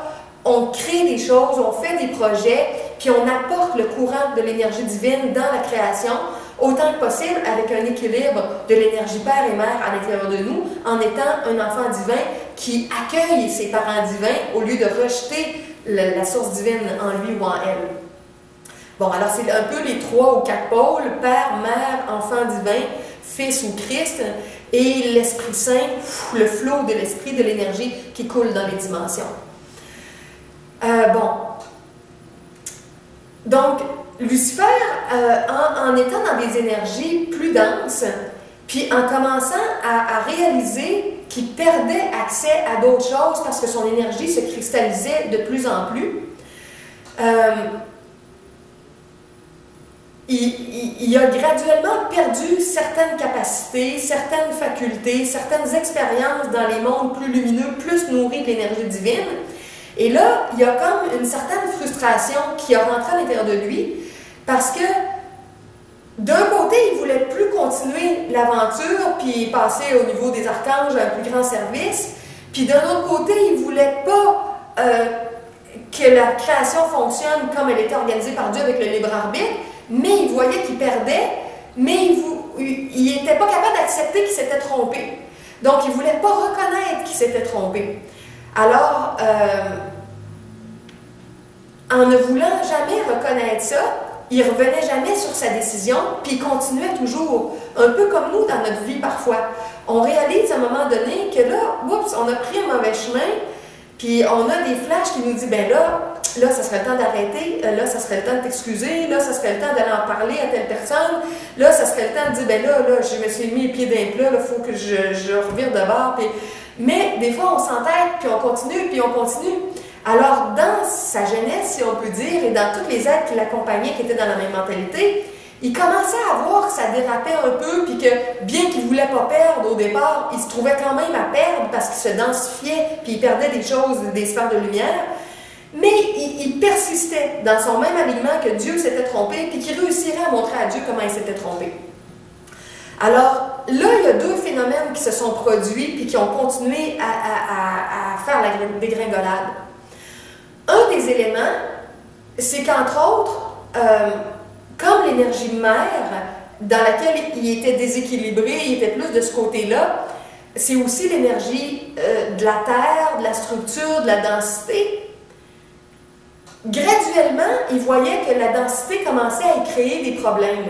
on crée des choses, on fait des projets, puis on apporte le courant de l'énergie divine dans la création, autant que possible avec un équilibre de l'énergie père et mère à l'intérieur de nous, en étant un enfant divin qui accueille ses parents divins au lieu de rejeter la source divine en lui ou en elle. Bon, alors c'est un peu les 3 ou 4 pôles, Père, Mère, Enfant divin, Fils ou Christ, et l'Esprit Saint, le flot de l'Esprit, de l'énergie qui coule dans les dimensions. Bon. Donc, Lucifer, en étant dans des énergies plus denses, puis en commençant à réaliser qu'il perdait accès à d'autres choses parce que son énergie se cristallisait de plus en plus, il a graduellement perdu certaines capacités, certaines facultés, certaines expériences dans les mondes plus lumineux, plus nourris de l'énergie divine. Et là, il y a comme une certaine frustration qui a rentré à l'intérieur de lui parce que d'un côté, il ne voulait plus continuer l'aventure puis passer au niveau des archanges à un plus grand service, puis d'un autre côté, il ne voulait pas que la création fonctionne comme elle était organisée par Dieu avec le libre arbitre, mais il voyait qu'il perdait, mais il n'était pas capable d'accepter qu'il s'était trompé. Donc, il ne voulait pas reconnaître qu'il s'était trompé. Alors, en ne voulant jamais reconnaître ça, il ne revenait jamais sur sa décision, puis il continuait toujours, un peu comme nous dans notre vie parfois. On réalise à un moment donné que là, oups, on a pris un mauvais chemin, puis on a des flashs qui nous disent, ben là, ça serait le temps d'arrêter, là, ça serait le temps de t'excuser, là, ça serait le temps d'aller en parler à telle personne, là, ça serait le temps de dire, ben là, je me suis mis les pieds d'un plat, il faut que je revire de bord, puis... Mais des fois, on s'entête, puis on continue, puis on continue. Alors, dans sa jeunesse, si on peut dire, et dans tous les êtres qui l'accompagnaient, qui étaient dans la même mentalité, il commençait à voir que ça dérapait un peu, puis que bien qu'il ne voulait pas perdre au départ, il se trouvait quand même à perdre parce qu'il se densifiait, puis il perdait des choses, des sphères de lumière. Mais il persistait dans son même alignement que Dieu s'était trompé, puis qu'il réussirait à montrer à Dieu comment il s'était trompé. Alors, là, il y a deux phénomènes qui se sont produits, puis qui ont continué à faire la dégringolade. Un des éléments, c'est qu'entre autres, comme l'énergie mère, dans laquelle il était déséquilibré, il était plus de ce côté-là, c'est aussi l'énergie de la terre, de la structure, de la densité. Graduellement, il voyait que la densité commençait à y créer des problèmes.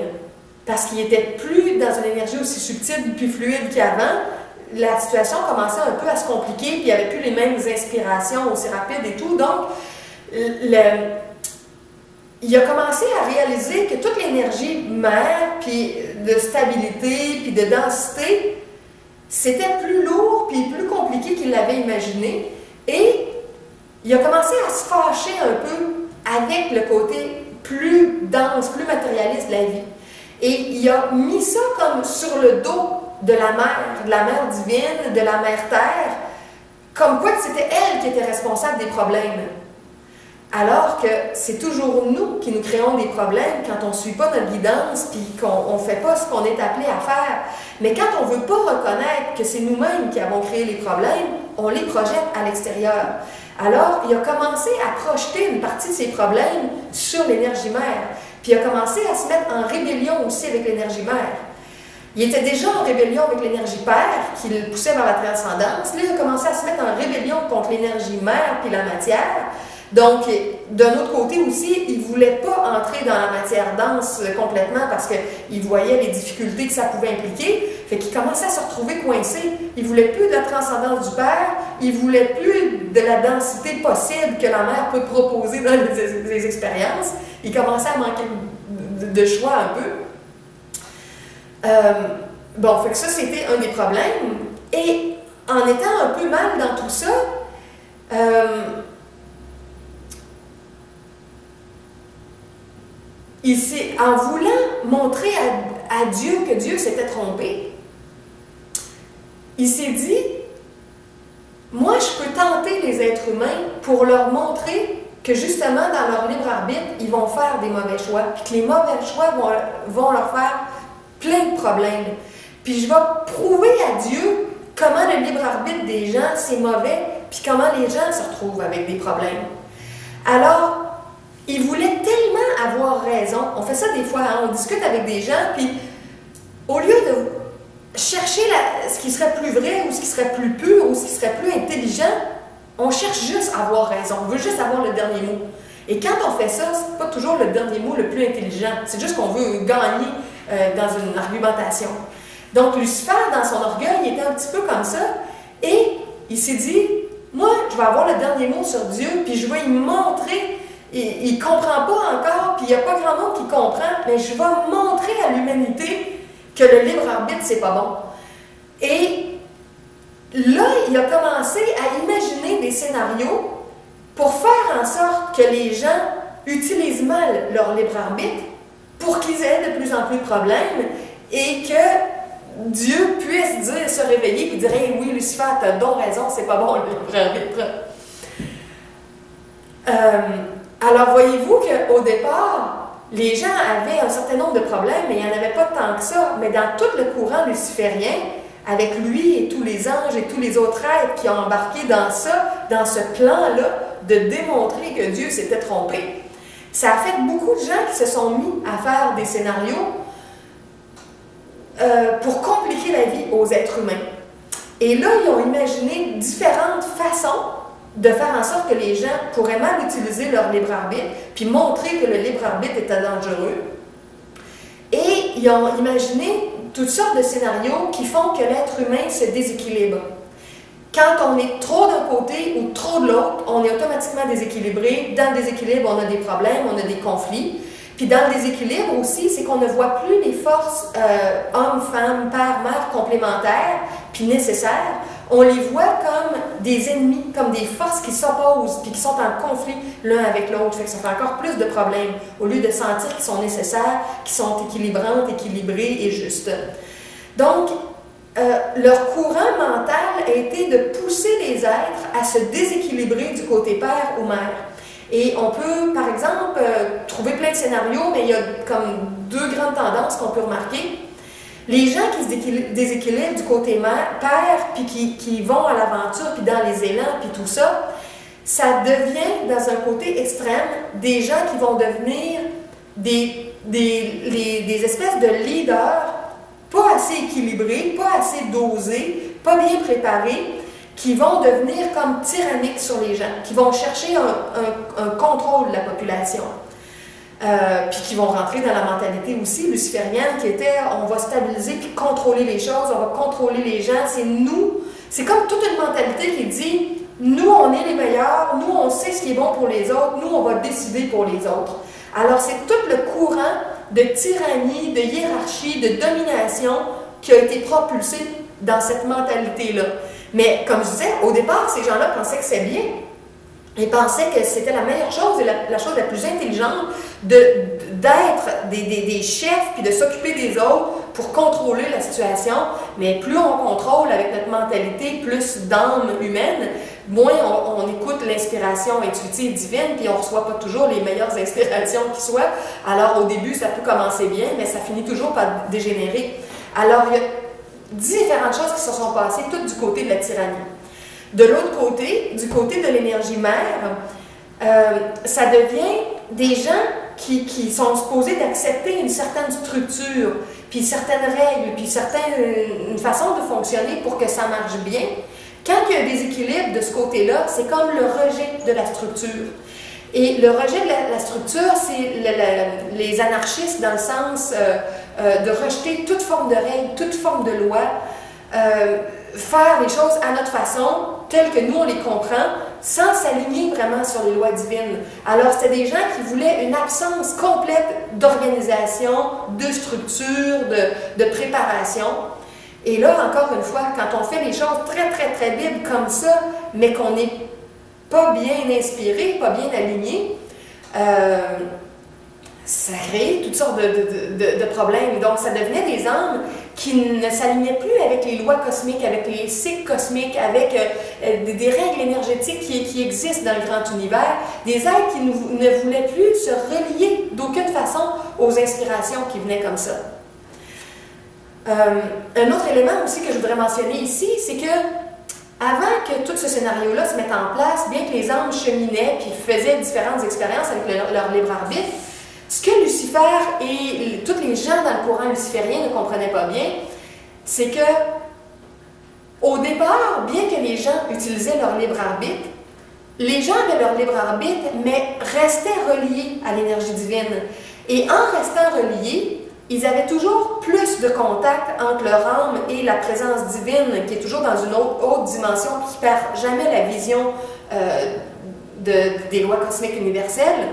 Parce qu'il n'était plus dans une énergie aussi subtile puis fluide qu'avant. La situation commençait un peu à se compliquer, puis il n'y avait plus les mêmes inspirations aussi rapides et tout. Donc, il a commencé à réaliser que toute l'énergie mère, puis de stabilité, puis de densité, c'était plus lourd puis plus compliqué qu'il l'avait imaginé. Et il a commencé à se fâcher un peu avec le côté plus dense, plus matérialiste de la vie. Et il a mis ça comme sur le dos de la mère divine, de la mère terre, comme quoi c'était elle qui était responsable des problèmes. Alors que c'est toujours nous qui nous créons des problèmes quand on ne suit pas notre guidance puis qu'on ne fait pas ce qu'on est appelé à faire. Mais quand on ne veut pas reconnaître que c'est nous-mêmes qui avons créé les problèmes, on les projette à l'extérieur. Alors, il a commencé à projeter une partie de ses problèmes sur l'énergie mère. Puis il a commencé à se mettre en rébellion aussi avec l'énergie mère. Il était déjà en rébellion avec l'énergie père, qui le poussait vers la transcendance. Là, il a commencé à se mettre en rébellion contre l'énergie mère puis la matière. Donc, d'un autre côté aussi, il ne voulait pas entrer dans la matière dense complètement parce qu'il voyait les difficultés que ça pouvait impliquer. Fait qu'il commençait à se retrouver coincé. Il ne voulait plus de la transcendance du Père, il ne voulait plus de la densité possible que la mère peut proposer dans les expériences. Il commençait à manquer de choix un peu. Bon, fait que ça, c'était un des problèmes. Et en étant un peu mal dans tout ça, en voulant montrer à Dieu que Dieu s'était trompé, il s'est dit, moi je peux tenter les êtres humains pour leur montrer que justement dans leur libre arbitre, ils vont faire des mauvais choix, puis que les mauvais choix vont leur faire plein de problèmes. Puis je vais prouver à Dieu comment le libre arbitre des gens c'est mauvais, puis comment les gens se retrouvent avec des problèmes. Alors, il voulait tellement avoir raison. On fait ça des fois, hein? On discute avec des gens, puis au lieu de chercher ce qui serait plus vrai, ou ce qui serait plus pur, ou ce qui serait plus intelligent, on cherche juste à avoir raison. On veut juste avoir le dernier mot. Et quand on fait ça, c'est pas toujours le dernier mot le plus intelligent. C'est juste qu'on veut gagner dans une argumentation. Donc Lucifer, dans son orgueil, il était un petit peu comme ça, et il s'est dit, moi, je vais avoir le dernier mot sur Dieu, puis je vais lui montrer. il ne comprend pas encore, puis il n'y a pas grand monde qui comprend, mais je vais montrer à l'humanité que le libre arbitre, c'est pas bon. Et là, il a commencé à imaginer des scénarios pour faire en sorte que les gens utilisent mal leur libre arbitre pour qu'ils aient de plus en plus de problèmes et que Dieu puisse dire, se réveiller et dire hey, oui, Lucifer, tu as donc raison, c'est pas bon le libre arbitre. Alors, voyez-vous qu'au départ, les gens avaient un certain nombre de problèmes, mais il n'y en avait pas tant que ça. Mais dans tout le courant luciférien, avec lui et tous les anges et tous les autres êtres qui ont embarqué dans ça, dans ce plan-là, de démontrer que Dieu s'était trompé, ça a fait beaucoup de gens qui se sont mis à faire des scénarios pour compliquer la vie aux êtres humains. Et là, ils ont imaginé différentes façons de faire en sorte que les gens pourraient mal utiliser leur libre arbitre, puis montrer que le libre arbitre était dangereux. Et ils ont imaginé toutes sortes de scénarios qui font que l'être humain se déséquilibre. Quand on est trop d'un côté ou trop de l'autre, on est automatiquement déséquilibré. Dans le déséquilibre, on a des problèmes, on a des conflits. Puis dans le déséquilibre aussi, c'est qu'on ne voit plus les forces hommes, femmes, père, mère complémentaires, puis nécessaires. On les voit comme des ennemis, comme des forces qui s'opposent, puis qui sont en conflit l'un avec l'autre. Fait que ça fait encore plus de problèmes, au lieu de sentir qu'ils sont nécessaires, qu'ils sont équilibrantes, équilibrés et justes. Donc, leur courant mental a été de pousser les êtres à se déséquilibrer du côté père ou mère. Et on peut, par exemple, trouver plein de scénarios, mais il y a comme deux grandes tendances qu'on peut remarquer. Les gens qui se déséquilibrent du côté père, puis qui vont à l'aventure, puis dans les élans, puis tout ça, ça devient, dans un côté extrême, des gens qui vont devenir des espèces de leaders pas assez équilibrés, pas assez dosés, pas bien préparés, qui vont devenir comme tyranniques sur les gens, qui vont chercher un contrôle de la population. Puis qui vont rentrer dans la mentalité aussi luciférienne qui était on va stabiliser puis contrôler les choses, on va contrôler les gens, c'est nous. C'est comme toute une mentalité qui dit nous on est les meilleurs, nous on sait ce qui est bon pour les autres, nous on va décider pour les autres. Alors c'est tout le courant de tyrannie, de hiérarchie, de domination qui a été propulsé dans cette mentalité-là. Mais comme je disais, au départ, ces gens-là pensaient que c'est bien. Ils pensaient que c'était la meilleure chose et la chose la plus intelligente d'être des chefs puis de s'occuper des autres pour contrôler la situation. Mais plus on contrôle avec notre mentalité, plus d'âme humaine, moins on écoute l'inspiration intuitive divine puis on ne reçoit pas toujours les meilleures inspirations qui soient. Alors au début, ça peut commencer bien, mais ça finit toujours par dégénérer. Alors il y a différentes choses qui se sont passées, toutes du côté de la tyrannie. De l'autre côté, du côté de l'énergie mère, ça devient des gens qui sont supposés d'accepter une certaine structure, puis certaines règles, puis une façon de fonctionner pour que ça marche bien. Quand il y a un déséquilibre de ce côté-là, c'est comme le rejet de la structure. Et le rejet de la structure, c'est les anarchistes dans le sens de rejeter toute forme de règle, toute forme de loi, faire les choses à notre façon, telles que nous on les comprend, sans s'aligner vraiment sur les lois divines. Alors c'était des gens qui voulaient une absence complète d'organisation, de structure, de préparation. Et là, encore une fois, quand on fait les choses très, très, très libres comme ça, mais qu'on n'est pas bien inspiré, pas bien aligné, ça crée toutes sortes de problèmes. Donc, ça devenait des âmes qui ne s'alignaient plus avec les lois cosmiques, avec les cycles cosmiques, avec des règles énergétiques qui existent dans le grand univers, des êtres qui ne voulaient plus se relier d'aucune façon aux inspirations qui venaient comme ça. Un autre élément aussi que je voudrais mentionner ici, c'est que avant que tout ce scénario-là se mette en place, bien que les âmes cheminaient et faisaient différentes expériences avec leur libre arbitre, ce que Lucifer et tous les gens dans le courant luciférien ne comprenaient pas bien, c'est que, au départ, bien que les gens utilisaient leur libre arbitre, les gens avaient leur libre arbitre, mais restaient reliés à l'énergie divine. Et en restant reliés, ils avaient toujours plus de contact entre leur âme et la présence divine, qui est toujours dans une autre dimension, qui ne perd jamais la vision des lois cosmiques universelles.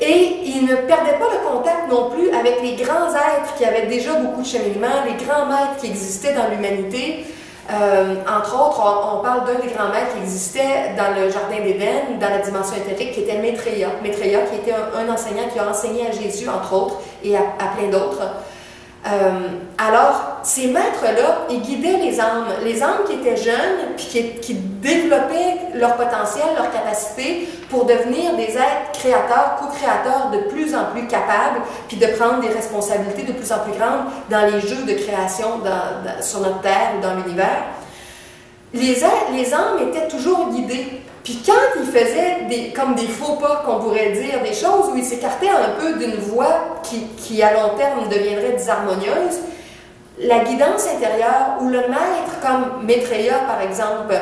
Et il ne perdait pas le contact non plus avec les grands êtres qui avaient déjà beaucoup de cheminement, les grands maîtres qui existaient dans l'humanité. Entre autres, on parle d'un des grands maîtres qui existait dans le Jardin d'Éden, dans la dimension éthérique, qui était Maitreya. Maitreya, qui était un enseignant qui a enseigné à Jésus, entre autres, et à plein d'autres. Alors, ces maîtres-là, ils guidaient les âmes qui étaient jeunes, puis qui développaient leur potentiel, leur capacité pour devenir des êtres créateurs, co-créateurs de plus en plus capables, puis de prendre des responsabilités de plus en plus grandes dans les jeux de création sur notre Terre ou dans l'univers. Les âmes étaient toujours guidées. Puis quand ils faisaient comme des faux pas, qu'on pourrait dire, des choses où ils s'écartaient un peu d'une voie qui à long terme deviendrait disharmonieuse, la guidance intérieure ou le maître, comme Maitreya par exemple,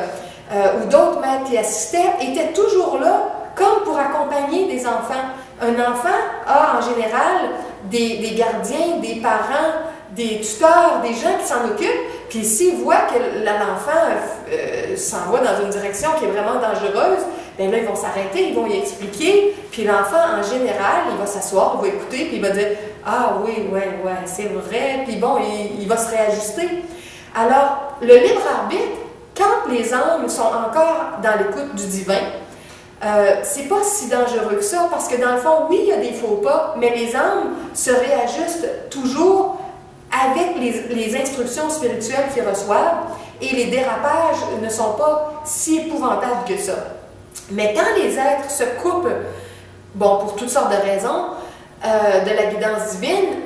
ou d'autres maîtres qui assistaient, étaient toujours là comme pour accompagner des enfants. Un enfant a en général des gardiens, des parents, des tuteurs, des gens qui s'en occupent, puis s'ils voient que l'enfant s'en va dans une direction qui est vraiment dangereuse, bien là, ils vont s'arrêter, ils vont y expliquer, puis l'enfant, en général, il va s'asseoir, il va écouter, puis il va dire « Ah oui, ouais, c'est vrai », puis bon, il va se réajuster. Alors, le libre arbitre, quand les âmes sont encore dans l'écoute du divin, c'est pas si dangereux que ça, parce que dans le fond, oui, il y a des faux pas, mais les âmes se réajustent toujours avec les instructions spirituelles qu'ils reçoivent, et les dérapages ne sont pas si épouvantables que ça. Mais quand les êtres se coupent, bon, pour toutes sortes de raisons, de la guidance divine,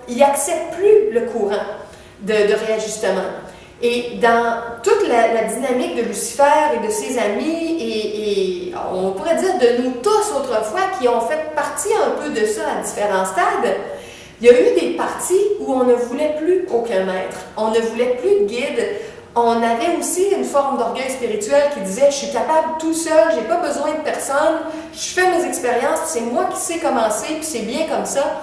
ils n'acceptent plus le courant de réajustement. Et dans toute la dynamique de Lucifer et de ses amis, et on pourrait dire de nous tous autrefois, qui ont fait partie un peu de ça à différents stades, il y a eu des parties où on ne voulait plus aucun maître, on ne voulait plus de guide. On avait aussi une forme d'orgueil spirituel qui disait « Je suis capable tout seul, j'ai pas besoin de personne, je fais mes expériences, c'est moi qui sais commencer, puis c'est bien comme ça. »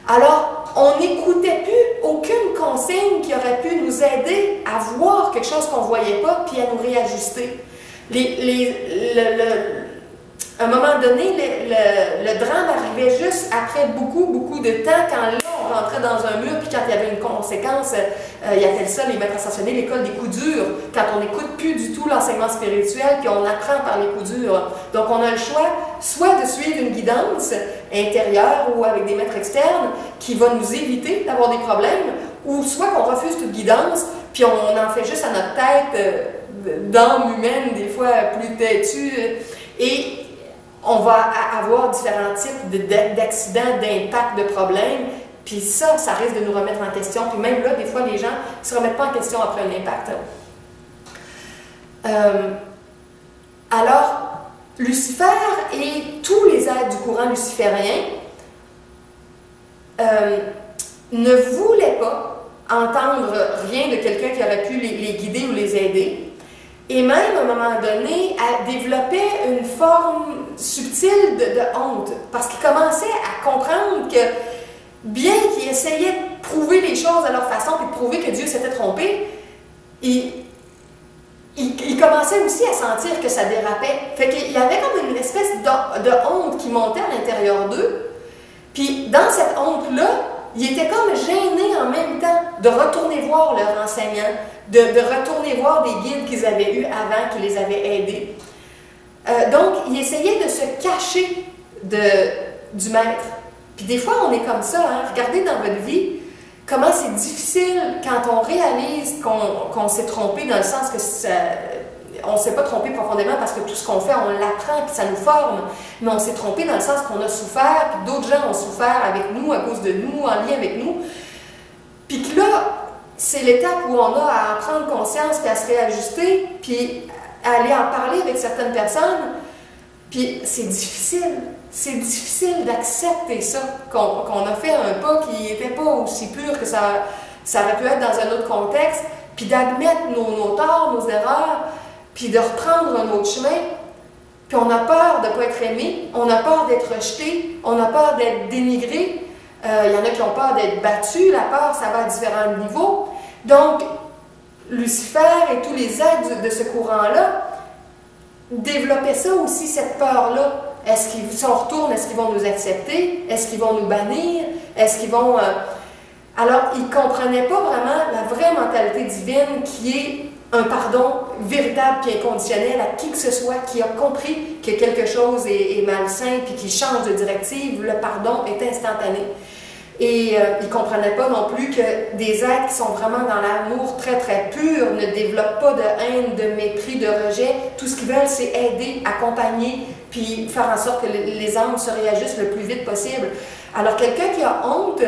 Alors, on n'écoutait plus aucune consigne qui aurait pu nous aider à voir quelque chose qu'on ne voyait pas, puis à nous réajuster. À un moment donné, le drame arrivait juste après beaucoup de temps, quand là, on rentrait dans un mur, puis quand il y avait une conséquence, ils appellent ça, les maîtres ascensionnés, l'école des coups durs, quand on n'écoute plus du tout l'enseignement spirituel, puis on apprend par les coups durs. Donc, on a le choix, soit de suivre une guidance intérieure ou avec des maîtres externes qui va nous éviter d'avoir des problèmes, ou soit qu'on refuse toute guidance, puis on en fait juste à notre tête d'âme humaine, des fois plus têtue, et on va avoir différents types d'accidents, d'impacts, de problèmes, puis ça risque de nous remettre en question. Puis même là, des fois, les gens ne se remettent pas en question après un impact. Alors, Lucifer et tous les êtres du courant luciférien ne voulaient pas entendre rien de quelqu'un qui aurait pu les guider ou les aider. Et même, à un moment donné, à développer une forme subtile de honte, parce qu'ils commençaient à comprendre que, bien qu'ils essayaient de prouver les choses à leur façon, puis de prouver que Dieu s'était trompé, ils commençaient aussi à sentir que ça dérapait. Fait qu'il y avait comme une espèce de honte qui montait à l'intérieur d'eux, puis dans cette honte-là, ils étaient comme gênés en même temps de retourner voir leur enseignant, de retourner voir des guides qu'ils avaient eus avant, qui les avaient aidés. Donc, ils essayaient de se cacher du maître. Puis des fois, on est comme ça, hein? Regardez dans votre vie comment c'est difficile quand on réalise qu'on s'est trompé, dans le sens que on ne s'est pas trompé profondément parce que tout ce qu'on fait, on l'apprend, puis ça nous forme. Mais on s'est trompé dans le sens qu'on a souffert, puis d'autres gens ont souffert avec nous, à cause de nous, en lien avec nous. Puis que là, c'est l'étape où on a à en prendre conscience, puis à se réajuster, puis à aller en parler avec certaines personnes. Puis c'est difficile. C'est difficile d'accepter ça, qu'on a fait un pas qui n'était pas aussi pur que ça aurait pu être dans un autre contexte, puis d'admettre nos torts, nos erreurs, puis de reprendre un autre chemin. Puis on a peur de ne pas être aimé, on a peur d'être rejeté, on a peur d'être dénigré. Il y en a qui ont peur d'être battus, la peur, ça va à différents niveaux. Donc, Lucifer et tous les êtres de ce courant-là développaient ça aussi, cette peur-là. Si on retourne, est-ce qu'ils vont nous accepter? Est-ce qu'ils vont nous bannir? Est-ce qu'ils vont... Alors, ils ne comprenaient pas vraiment la vraie mentalité divine qui est un pardon véritable et inconditionnel à qui que ce soit qui a compris que quelque chose est malsain puis qui change de directive. Le pardon est instantané. Et ils ne comprenaient pas non plus que des êtres qui sont vraiment dans l'amour très très pur ne développent pas de haine, de mépris, de rejet. Tout ce qu'ils veulent, c'est aider, accompagner, puis faire en sorte que les âmes se réajustent le plus vite possible. Alors quelqu'un qui a honte,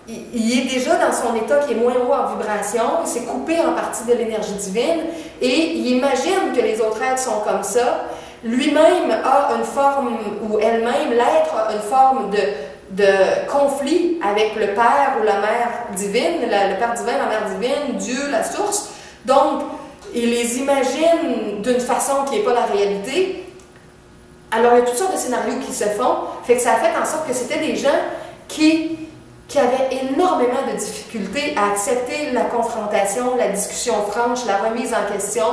il est déjà dans son état qui est moins haut en vibration, il s'est coupé en partie de l'énergie divine et il imagine que les autres êtres sont comme ça. Lui-même a une forme, ou elle-même, l'être a une forme de conflit avec le Père ou la Mère divine, le Père divin, la Mère divine, Dieu, la source. Donc, il les imagine d'une façon qui n'est pas la réalité. Alors, il y a toutes sortes de scénarios qui se font, fait que ça a fait en sorte que c'était des gens qui avaient énormément de difficultés à accepter la confrontation, la discussion franche, la remise en question,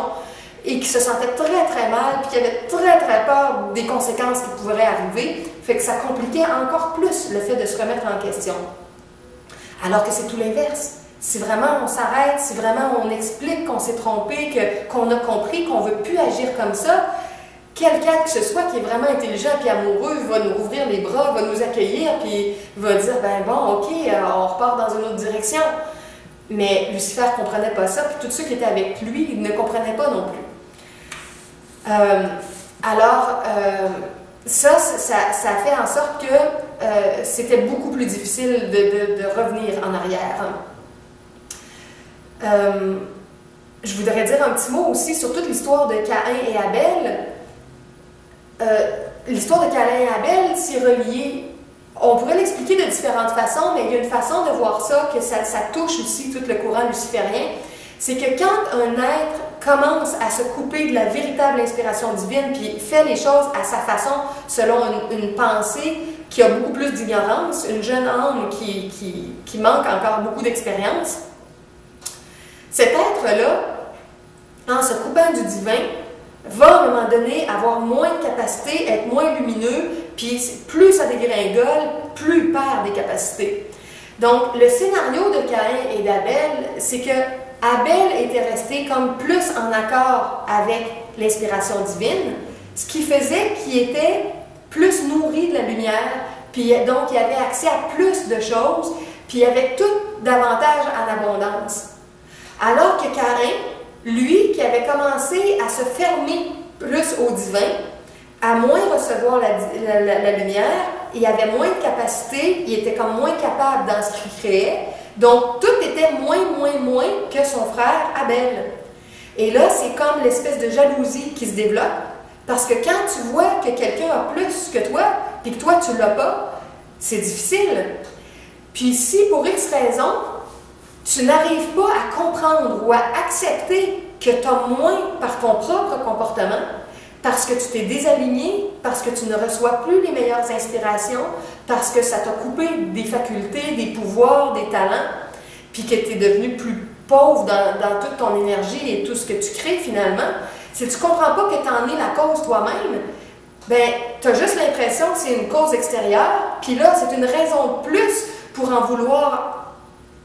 et qui se sentaient très très mal, puis qui avaient très très peur des conséquences qui pourraient arriver, fait que ça compliquait encore plus le fait de se remettre en question. Alors que c'est tout l'inverse. Si vraiment on s'arrête, si vraiment on explique qu'on s'est trompé, qu'on a compris qu'on ne veut plus agir comme ça, quelqu'un que ce soit qui est vraiment intelligent et amoureux va nous rouvrir les bras, va nous accueillir, puis va dire, ben bon, ok, on repart dans une autre direction. Mais Lucifer ne comprenait pas ça, puis tous ceux qui étaient avec lui ne comprenaient pas non plus. Ça a fait en sorte que c'était beaucoup plus difficile de revenir en arrière. Je voudrais dire un petit mot aussi sur toute l'histoire de Caïn et Abel. L'histoire de Caïn et Abel, c'est relié. On pourrait l'expliquer de différentes façons, mais il y a une façon de voir ça, que ça touche aussi tout le courant luciférien. C'est que quand un être commence à se couper de la véritable inspiration divine, puis fait les choses à sa façon, selon une pensée qui a beaucoup plus d'ignorance, une jeune âme qui manque encore beaucoup d'expérience, cet être-là, en se coupant du divin, va à un moment donné avoir moins de capacité, être moins lumineux, puis plus ça dégringole, plus il perd des capacités. Donc, le scénario de Caïn et d'Abel, c'est que Abel était resté comme plus en accord avec l'inspiration divine, ce qui faisait qu'il était plus nourri de la lumière, puis donc il avait accès à plus de choses, puis il avait tout davantage en abondance. Alors que Caïn, lui, qui avait commencé à se fermer plus au divin, à moins recevoir la lumière, il avait moins de capacité, il était comme moins capable dans ce qu'il créait, donc tout était moins que son frère Abel. Et là, c'est comme l'espèce de jalousie qui se développe, parce que quand tu vois que quelqu'un a plus que toi, puis que toi tu l'as pas, c'est difficile. Puis si pour X raison, tu n'arrives pas à comprendre ou à accepter que tu as moins par ton propre comportement, parce que tu t'es désaligné, parce que tu ne reçois plus les meilleures inspirations, parce que ça t'a coupé des facultés, des pouvoirs, des talents, puis que tu es devenu plus pauvre dans toute ton énergie et tout ce que tu crées finalement, si tu ne comprends pas que tu en es la cause toi-même, ben, tu as juste l'impression que c'est une cause extérieure, puis là, c'est une raison de plus pour en vouloir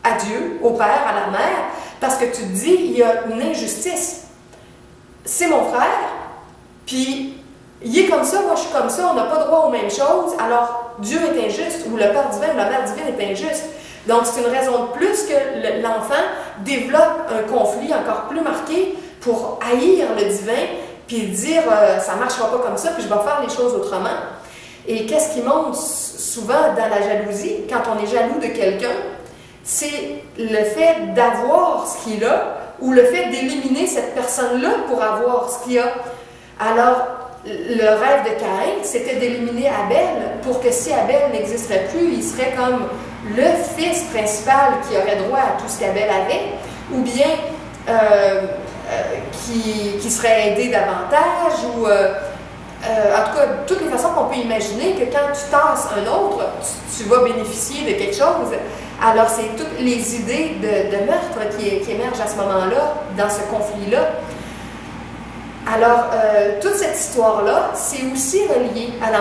à Dieu, au Père, à la Mère, parce que tu te dis, il y a une injustice. C'est mon frère, puis il est comme ça, moi je suis comme ça, on n'a pas droit aux mêmes choses, alors Dieu est injuste, ou le Père divin ou la Mère divine est injuste. Donc c'est une raison de plus que l'enfant développe un conflit encore plus marqué pour haïr le divin, puis dire ça ne marchera pas comme ça, puis je vais faire les choses autrement. Et qu'est-ce qui monte souvent dans la jalousie, quand on est jaloux de quelqu'un, c'est le fait d'avoir ce qu'il a, ou le fait d'éliminer cette personne-là pour avoir ce qu'il a. Alors, le rêve de Caïn, c'était d'éliminer Abel pour que si Abel n'existerait plus, il serait comme le fils principal qui aurait droit à tout ce qu'Abel avait, ou bien qui serait aidé davantage, ou en tout cas, toutes les façons qu'on peut imaginer que quand tu tasses un autre, tu vas bénéficier de quelque chose. Alors, c'est toutes les idées de meurtre qui émergent à ce moment-là, dans ce conflit-là. Alors, toute cette histoire-là, c'est aussi relié à la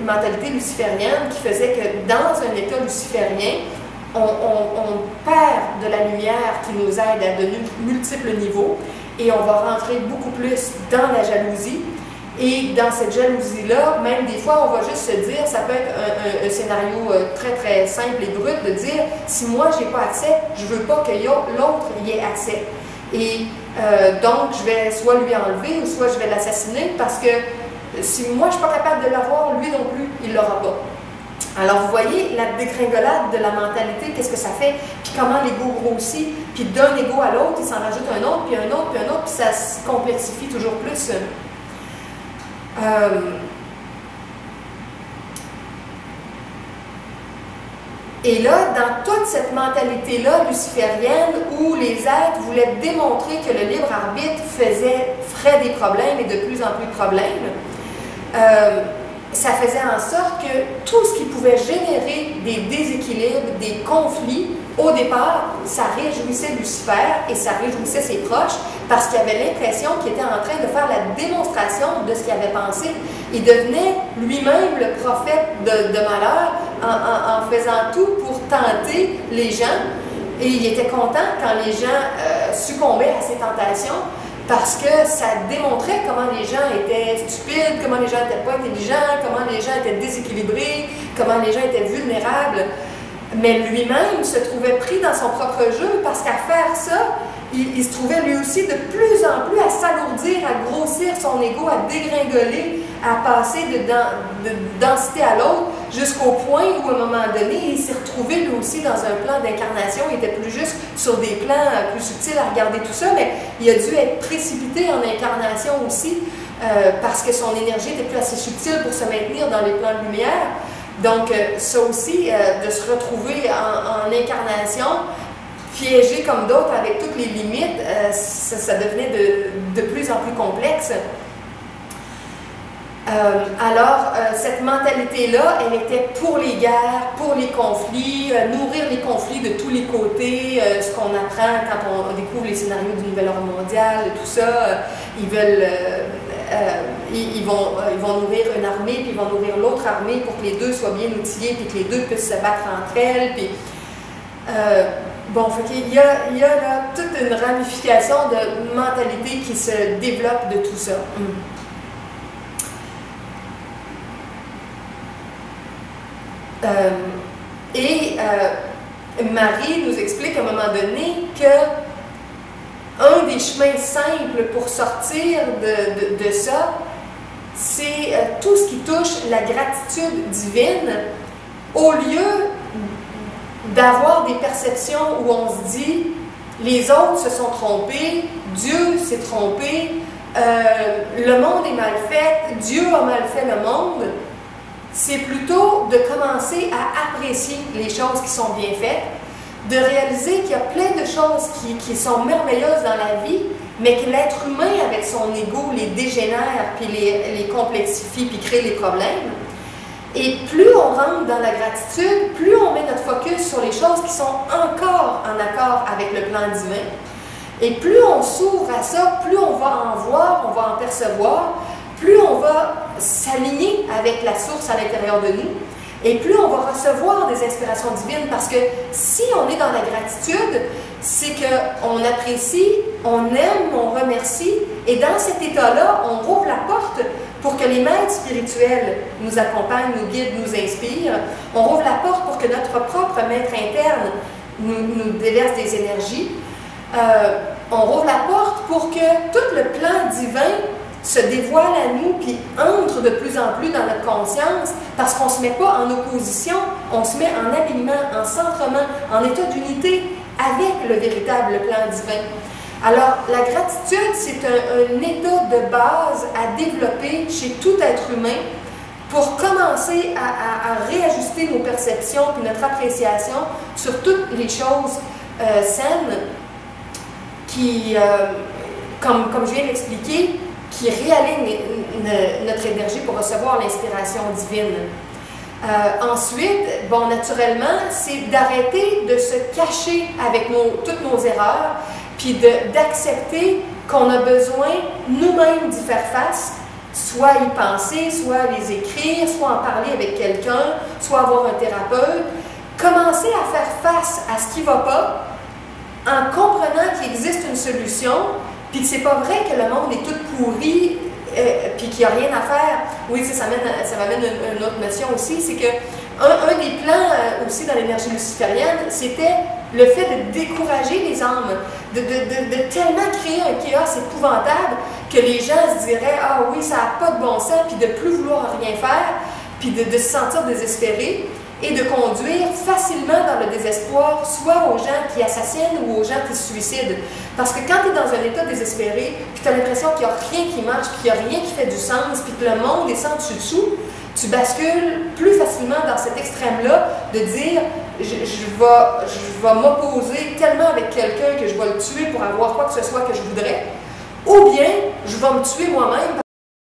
mentalité luciférienne qui faisait que dans un état luciférien, on perd de la lumière qui nous aide à de multiples niveaux et on va rentrer beaucoup plus dans la jalousie. Et dans cette jalousie-là, même des fois, on va juste se dire, ça peut être un scénario très très simple et brut, de dire, si moi j'ai pas accès, je veux pas que l'autre y ait accès. Et donc, je vais soit lui enlever ou soit je vais l'assassiner parce que si moi je suis pas capable de l'avoir, lui non plus, il l'aura pas. Alors, vous voyez la dégringolade de la mentalité, qu'est-ce que ça fait, puis comment l'ego grossit, puis d'un ego à l'autre, il s'en rajoute un autre, puis un autre, puis un autre, puis ça se complexifie toujours plus. Et là, dans toute cette mentalité-là luciférienne, où les êtres voulaient démontrer que le libre arbitre ferait des problèmes et de plus en plus de problèmes, ça faisait en sorte que tout ce qui pouvait générer des déséquilibres, des conflits, au départ, ça réjouissait Lucifer et ça réjouissait ses proches parce qu'il avait l'impression qu'il était en train de faire la démonstration de ce qu'il avait pensé. Il devenait lui-même le prophète de malheur en faisant tout pour tenter les gens. Et il était content quand les gens succombaient à ses tentations parce que ça démontrait comment les gens étaient stupides, comment les gens n'étaient pas intelligents, comment les gens étaient déséquilibrés, comment les gens étaient vulnérables. Mais lui-même se trouvait pris dans son propre jeu parce qu'à faire ça, il se trouvait lui aussi de plus en plus à s'alourdir, à grossir son ego, à dégringoler, à passer de densité à l'autre, jusqu'au point où, à un moment donné, il s'est retrouvé lui aussi dans un plan d'incarnation. Il n'était plus juste sur des plans plus subtils à regarder tout ça, mais il a dû être précipité en incarnation aussi, parce que son énergie n'était plus assez subtile pour se maintenir dans les plans de lumière. Donc, ça aussi, de se retrouver en incarnation, piégé comme d'autres avec toutes les limites, ça devenait de plus en plus complexe. Alors, cette mentalité-là, elle était pour les guerres, pour les conflits, nourrir les conflits de tous les côtés, ce qu'on apprend quand on découvre les scénarios du nouvel ordre mondial, tout ça, ils veulent... ils vont nourrir une armée, puis ils vont nourrir l'autre armée pour que les deux soient bien outillés, puis que les deux puissent se battre entre elles. Puis, bon, il y a là toute une ramification de mentalité qui se développe de tout ça. Marie nous explique à un moment donné que un des chemins simples pour sortir de ça, c'est tout ce qui touche la gratitude divine, au lieu d'avoir des perceptions où on se dit les autres se sont trompés, Dieu s'est trompé, le monde est mal fait, Dieu a mal fait le monde. C'est plutôt de commencer à apprécier les choses qui sont bien faites, de réaliser qu'il y a plein de choses qui sont merveilleuses dans la vie, mais que l'être humain, avec son ego, les dégénère, puis les complexifie, puis crée les problèmes. Et plus on rentre dans la gratitude, plus on met notre focus sur les choses qui sont encore en accord avec le plan divin. Et plus on s'ouvre à ça, plus on va en voir, on va en percevoir, plus on va s'aligner avec la source à l'intérieur de nous, et plus on va recevoir des inspirations divines, parce que si on est dans la gratitude, c'est qu'on apprécie, on aime, on remercie, et dans cet état-là, on rouvre la porte pour que les maîtres spirituels nous accompagnent, nous guident, nous inspirent. On rouvre la porte pour que notre propre maître interne nous déverse des énergies. On rouvre la porte pour que tout le plan divin se dévoile à nous, puis entre de plus en plus dans notre conscience, parce qu'on ne se met pas en opposition, on se met en alignement, en centrement, en état d'unité avec le véritable plan divin. Alors, la gratitude, c'est un état de base à développer chez tout être humain pour commencer à réajuster nos perceptions et notre appréciation sur toutes les choses saines qui, comme je viens d'expliquer, qui réaligne notre énergie pour recevoir l'inspiration divine. Ensuite, bon, naturellement, c'est d'arrêter de se cacher avec toutes nos erreurs, puis d'accepter qu'on a besoin nous-mêmes d'y faire face, soit y penser, soit les écrire, soit en parler avec quelqu'un, soit avoir un thérapeute. Commencer à faire face à ce qui ne va pas en comprenant qu'il existe une solution, puis que c'est pas vrai que le monde est tout pourri, puis qu'il n'y a rien à faire. Oui, ça m'amène une autre notion aussi, c'est que un des plans aussi dans l'énergie luciférienne, c'était le fait de décourager les âmes, de tellement créer un chaos épouvantable que les gens se diraient « Ah oui, ça n'a pas de bon sens », puis de plus vouloir rien faire, puis de se sentir désespéré, et de conduire facilement dans le désespoir, soit aux gens qui assassinent ou aux gens qui se suicident. Parce que quand tu es dans un état désespéré, puis tu as l'impression qu'il n'y a rien qui marche, puis qu'il n'y a rien qui fait du sens, puis que le monde est sans dessus-dessous, tu bascules plus facilement dans cet extrême-là de dire je vais m'opposer tellement avec quelqu'un que je vais le tuer pour avoir quoi que ce soit que je voudrais, ou bien je vais me tuer moi-même